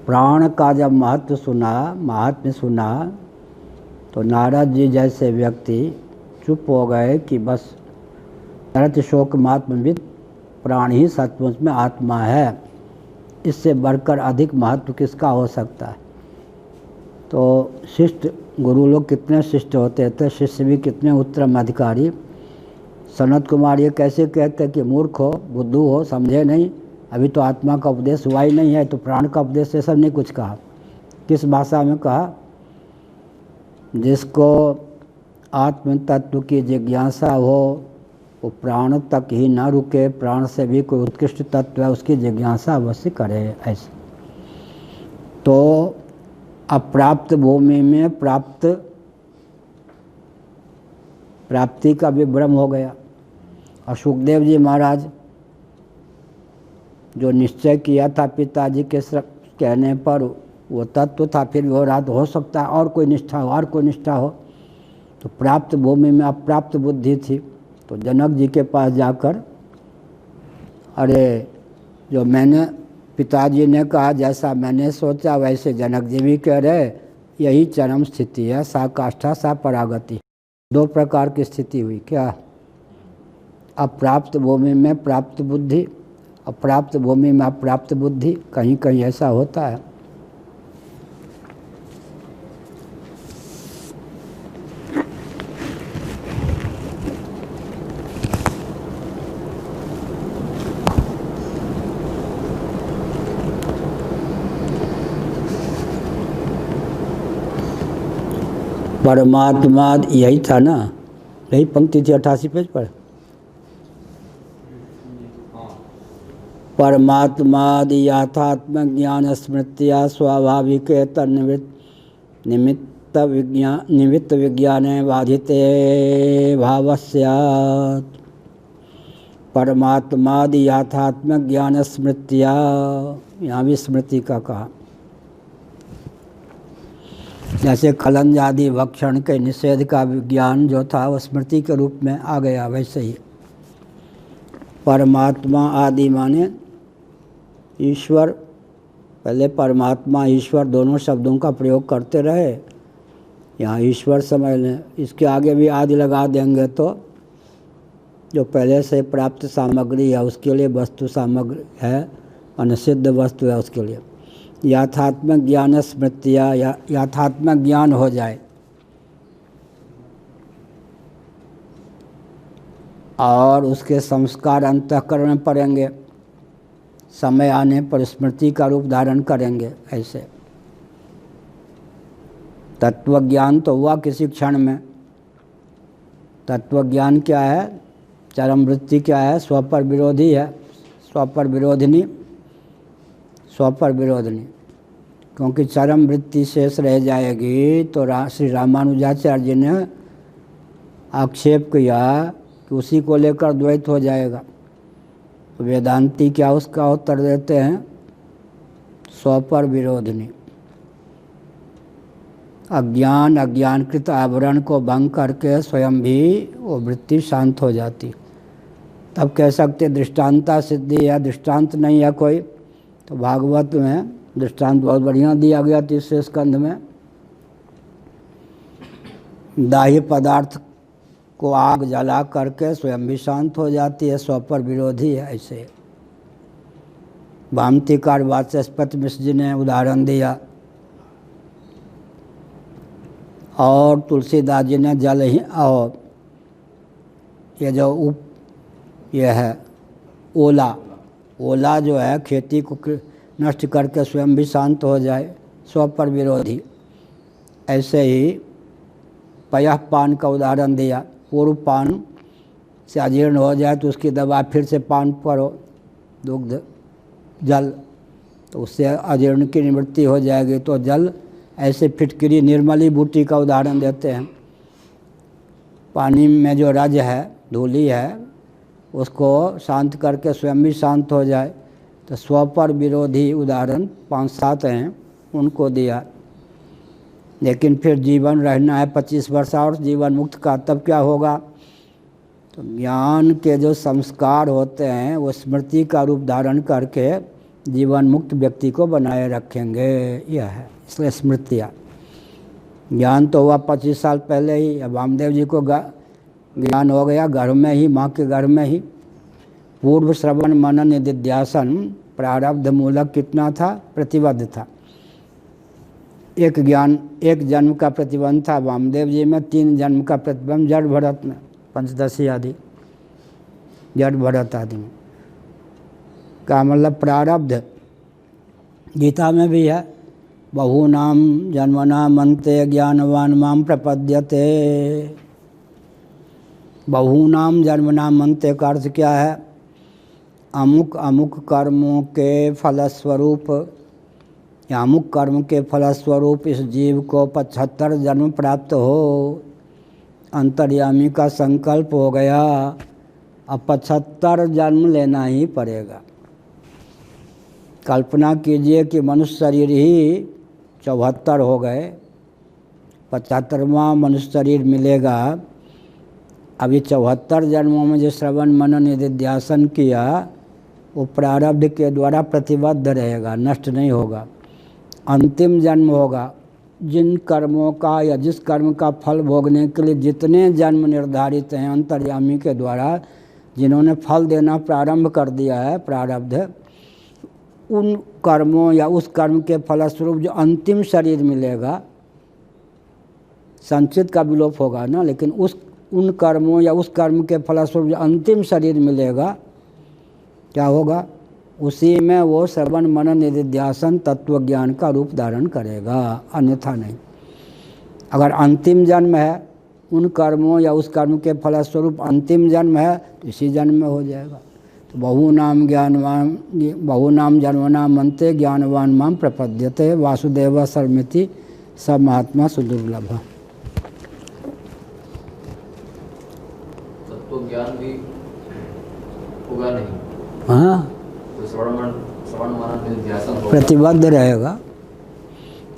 प्राण का जब महत्व सुना, महात्म्य सुना, तो नारद जी जैसे व्यक्ति चुप हो गए कि बस नरत शोक महात्मविद, प्राण ही सचमुच में आत्मा है। इससे बढ़कर अधिक महत्व किसका हो सकता है। तो शिष्ट गुरु लोग कितने शिष्ट होते थे, शिष्य भी कितने उत्तम अधिकारी। सनत कुमार ये कैसे कहते कि मूर्ख हो, बुद्धू हो, समझे नहीं, अभी तो आत्मा का उपदेश हुआ ही नहीं है, तो प्राण का उपदेश ये सब नहीं कुछ कहा। किस भाषा में कहा? जिसको आत्म तत्व की जिज्ञासा हो वो प्राण तक ही न रुके, प्राण से भी कोई उत्कृष्ट तत्व है उसकी जिज्ञासा अवश्य करे। ऐसे तो अप्राप्त भूमि में प्राप्ति का विभ्रम हो गया। और सुखदेव जी महाराज जो निश्चय किया था पिताजी के कहने पर वो तत्व था, फिर भी हो रहा, तो हो सकता है और कोई निष्ठा हो, और कोई निष्ठा हो। तो प्राप्त भूमि में अप्राप्त बुद्धि थी। तो जनक जी के पास जाकर, अरे जो मैंने पिताजी ने कहा जैसा मैंने सोचा वैसे जनक जी भी कह रहे, यही चरम स्थिति है, सा काष्ठा सा परागति। दो प्रकार की स्थिति हुई। क्या? अप्राप्त भूमि में प्राप्त बुद्धि, अप्राप्त भूमि में अप्राप्त बुद्धि। कहीं कहीं ऐसा होता है। परमात्मा यही था ना, यही पंक्ति थी 88 पेज पर। परमात्मादि याथात्म ज्ञान स्मृतिया स्वाभाविक निमित्त विज्ञान बाधिते भावस्यात्। परमात्मादि याथात्म ज्ञान स्मृतिया, यहाँ भी स्मृति का कहा। जैसे खलंज आदि भक्षण के निषेध का विज्ञान जो था वो स्मृति के रूप में आ गया, वैसे ही परमात्मा आदि माने ईश्वर। पहले परमात्मा ईश्वर दोनों शब्दों का प्रयोग करते रहे, यहाँ ईश्वर समझ लें। इसके आगे भी आदि लगा देंगे तो जो पहले से प्राप्त सामग्री है उसके लिए वस्तु सामग्री है, अनिषिद्ध वस्तु है उसके लिए। याथात्मक ज्ञान स्मृतिया, याथात्मक ज्ञान हो जाए और उसके संस्कार अंतःकरण में पड़ेंगे, समय आने पर स्मृति का रूप धारण करेंगे। ऐसे तत्वज्ञान तो हुआ किसी क्षण में। तत्वज्ञान क्या है? चरम वृत्ति क्या है? स्वपर विरोधी है, स्वपर विरोधिनी, स्वपर विरोधिनी। क्योंकि चरम वृत्ति शेष रह जाएगी तो श्री रामानुजाचार्य जी ने आक्षेप किया कि उसी को लेकर द्वैत हो जाएगा। तो वेदांती क्या उसका उत्तर देते हैं? स्वपर विरोधिनी। अज्ञानकृत आवरण को भंग करके स्वयं भी वो वृत्ति शांत हो जाती। तब कह सकते दृष्टांता सिद्धि या दृष्टांत नहीं है कोई। तो भागवत में दृष्टांत बहुत बढ़िया दिया गया 3 स्कंध में। दाह्य पदार्थ को आग जला करके स्वयं भी शांत हो जाती है, स्वपर विरोधी है। ऐसे भामतिकार वाचस्पति मिश्र जी ने उदाहरण दिया और तुलसीदास जी ने जल ही, और ये जो ये है ओला जो है खेती को नष्ट करके स्वयं भी शांत हो जाए, स्वपर विरोधी। ऐसे ही पयः पान का उदाहरण दिया। पूर्व पान से अजीर्ण हो जाए तो उसकी दवा फिर से पान करो, दुग्ध जल, तो उससे अजीर्ण की निवृत्ति हो जाएगी। तो जल ऐसे फिटकरी निर्मली बूटी का उदाहरण देते हैं। पानी में जो रज है, धूली है, उसको शांत करके स्वयं भी शांत हो जाए। तो स्वपर विरोधी उदाहरण 5-7 हैं, उनको दिया। लेकिन फिर जीवन रहना है 25 वर्ष और जीवन मुक्त का, तब क्या होगा? तो ज्ञान के जो संस्कार होते हैं वो स्मृति का रूप धारण करके जीवन मुक्त व्यक्ति को बनाए रखेंगे। यह है, इसलिए स्मृतियाँ। ज्ञान तो हुआ 25 साल पहले ही। अब वामदेव जी को ज्ञान हो गया घर में ही, माँ के घर में ही। पूर्व श्रवण मनन निधिध्यासन प्रारब्ध मूलक कितना था? प्रतिबद्ध था। एक जन्म का प्रतिबंध था वामदेव जी में, 3 जन्म का प्रतिबंध जड़ भरत में, पंचदशी आदि, जड़ भरत आदि में। का मतलब प्रारब्ध गीता में भी है, बहूनाम जन्मनाम अन्ते ज्ञानवान माम प्रपद्यते। बहूनाम जन्मनाम अन्ते का अर्थ क्या है? अमुक अमुक कर्मों के फलस्वरूप या अमुक कर्म के फलस्वरूप इस जीव को 75 जन्म प्राप्त हो। अंतर्यामी का संकल्प हो गया, अब 75 जन्म लेना ही पड़ेगा। कल्पना कीजिए कि मनुष्य शरीर ही 74 हो गए, 75वां मनुष्य शरीर मिलेगा। अभी 74 जन्मों में जो श्रवण मनन निधिध्यासन किया वो प्रारब्ध के द्वारा प्रतिबद्ध रहेगा, नष्ट नहीं होगा। अंतिम जन्म होगा, जिन कर्मों का या जिस कर्म का फल भोगने के लिए जितने जन्म निर्धारित हैं अंतर्यामी के द्वारा, जिन्होंने फल देना प्रारंभ कर दिया है प्रारब्ध, उन कर्मों या उस कर्म के फलस्वरूप जो अंतिम शरीर मिलेगा, संचित का विलोप होगा ना, लेकिन उन कर्मों या उस कर्म के फलस्वरूप जो अंतिम शरीर मिलेगा क्या होगा? उसी में वो श्रवण मनन निधिध्यासन तत्व ज्ञान का रूप धारण करेगा, अन्यथा नहीं। अगर अंतिम जन्म है, उन कर्मों या उस कर्म के फलस्वरूप अंतिम जन्म है, तो इसी जन्म में हो जाएगा। तो बहूनाम जन्मनाम अन्ते ज्ञानवान माम प्रपद्यते वासुदेव सर्वमिति सब महात्मा सुदुर्लभ।
तत्व ज्ञान भी होगा नहीं।
हाँ,
तो श्रवण मनन निधिध्यासन होगा,
प्रतिबद्ध रहेगा।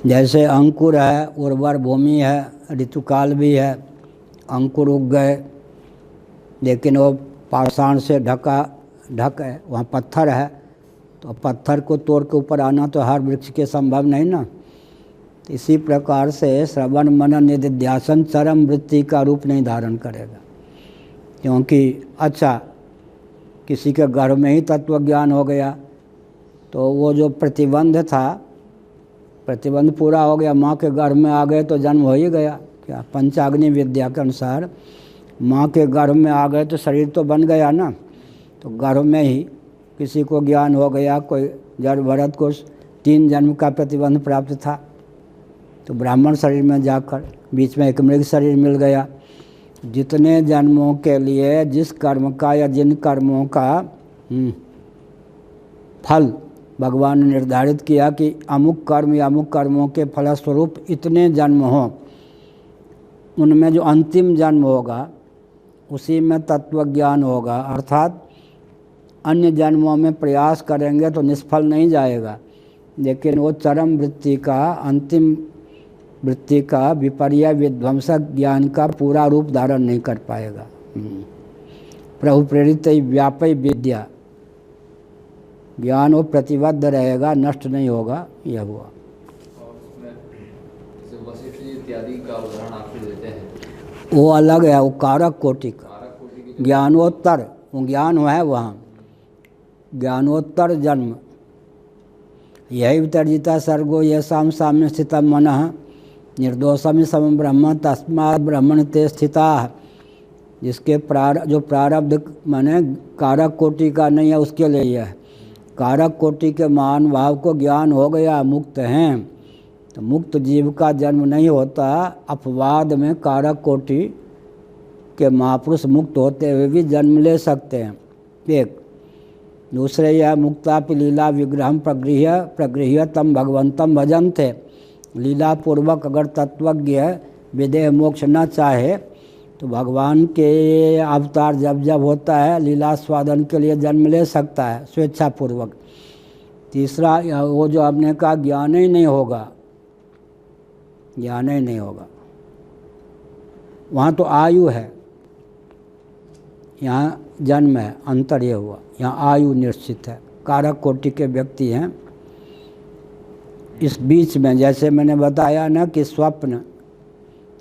जैसे अंकुर है, उर्वर भूमि है, ऋतुकाल भी है, अंकुर उग गए, लेकिन वो पाषाण से ढक है, वहाँ पत्थर है, तो पत्थर को तोड़ के ऊपर आना तो हर वृक्ष के संभव नहीं ना। तो इसी प्रकार से श्रवण मनन निधिध्यासन चरम वृत्ति का रूप नहीं धारण करेगा, क्योंकि अच्छा किसी के घर में ही तत्व ज्ञान हो गया तो वो जो प्रतिबंध था, प्रतिबंध पूरा हो गया, माँ के गर्भ में आ गए तो जन्म हो ही गया। क्या पंचाग्नि विद्या के अनुसार माँ के गर्भ में आ गए तो शरीर तो बन गया ना। तो गर्भ में ही किसी को ज्ञान हो गया, कोई जड़ भरत को 3 जन्म का प्रतिबंध प्राप्त था तो ब्राह्मण शरीर में जाकर बीच में एक मृग शरीर मिल गया। जितने जन्मों के लिए जिस कर्म का या जिन कर्मों का फल भगवान ने निर्धारित किया कि अमुक कर्म या अमुक कर्मों के फलस्वरूप इतने जन्म हों, उनमें जो अंतिम जन्म होगा उसी में तत्व ज्ञान होगा। अर्थात अन्य जन्मों में प्रयास करेंगे तो निष्फल नहीं जाएगा, लेकिन वो चरम वृत्ति का, अंतिम वृत्ति का विपर्य विध्वंसक ज्ञान का पूरा रूप धारण नहीं कर पाएगा। प्रभु प्रेरित व्यापक विद्या ज्ञान वो प्रतिबद्ध रहेगा, नष्ट नहीं होगा। यह हुआ।
और उसमें जैसे वशिष्ठ जी इत्यादि का उदाहरण आपको देते हैं,
वो अलग है, वो कारक कोटि का
कारक कोटि की
ज्ञानोत्तर, वो ज्ञान है वहाँ, ज्ञानोत्तर जन्म। यही वितर्जिता सर्गो येषां साम्य स्थितं मनः निर्दोषम समं ब्रह्म तस्मात् ब्रह्मण ते स्थिता। जिसके जो प्रारब्ध माने कारक कोटि का नहीं है उसके लिए यह है। कारक कोटि के महान भाव को ज्ञान हो गया, मुक्त हैं, तो मुक्त जीव का जन्म नहीं होता। अपवाद में कारक कोटि के महापुरुष मुक्त होते हुए भी जन्म ले सकते हैं। एक दूसरे यह मुक्तापि लीला विग्रहम प्रगृह्य तम भगवंतम भजन्ते। लीला पूर्वक अगर तत्वज्ञ विदेह मोक्ष न चाहे तो भगवान के अवतार जब जब होता है लीला स्वादन के लिए जन्म ले सकता है स्वेच्छापूर्वक। तीसरा वो जो आपने कहा ज्ञान ही नहीं होगा, ज्ञान ही नहीं होगा, वहाँ तो आयु है, यहाँ जन्म है, अंतर ये हुआ। यहाँ आयु निश्चित है, कारक कोटि के व्यक्ति हैं। इस बीच में जैसे मैंने बताया ना कि स्वप्न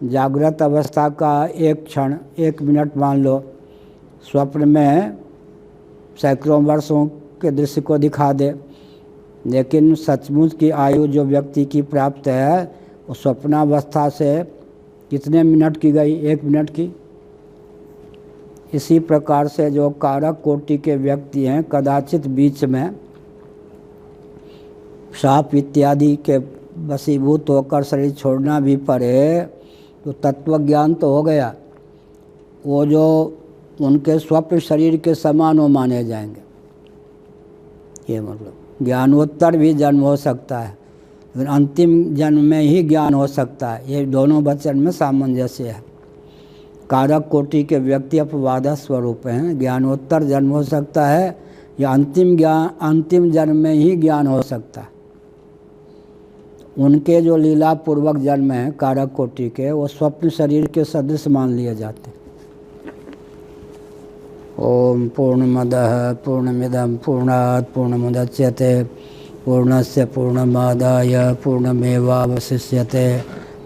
जागृत अवस्था का एक क्षण, 1 मिनट मान लो, स्वप्न में सैकड़ों वर्षों के दृश्य को दिखा दे। लेकिन सचमुच की आयु जो व्यक्ति की प्राप्त है वो स्वप्नावस्था से कितने मिनट की गई? 1 मिनट की। इसी प्रकार से जो कारक कोटि के व्यक्ति हैं, कदाचित बीच में साप इत्यादि के वशीभूत होकर शरीर छोड़ना भी पड़े तो तत्व ज्ञान तो हो गया, वो जो उनके स्वप्न शरीर के समान वो माने जाएंगे। ये मतलब ज्ञानोत्तर भी जन्म हो सकता है, लेकिन अंतिम जन्म में ही ज्ञान हो सकता है। ये दोनों वचन में सामंजस्य है। कारक कोटि के व्यक्ति अपवाद स्वरूप हैं। ज्ञानोत्तर जन्म हो सकता है या अंतिम जन्म में ही ज्ञान हो सकता है। उनके जो लीला पूर्वक जन्म है कारक कोटि के, वो स्वप्न शरीर के सदृश मान लिए जाते हैं। ओम पूर्णमदः पूर्णमिदं पूर्णात् पूर्णमुदच्यते पूर्णस्य पूर्णमादाय पूर्णमेवावशिष्यते।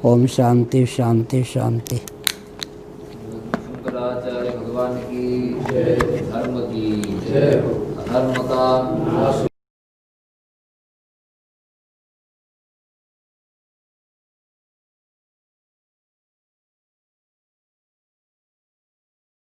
ओम शांति शांति शांति।
शंकराचार्य भगवान की जय। धर्म की जय। अधर्म का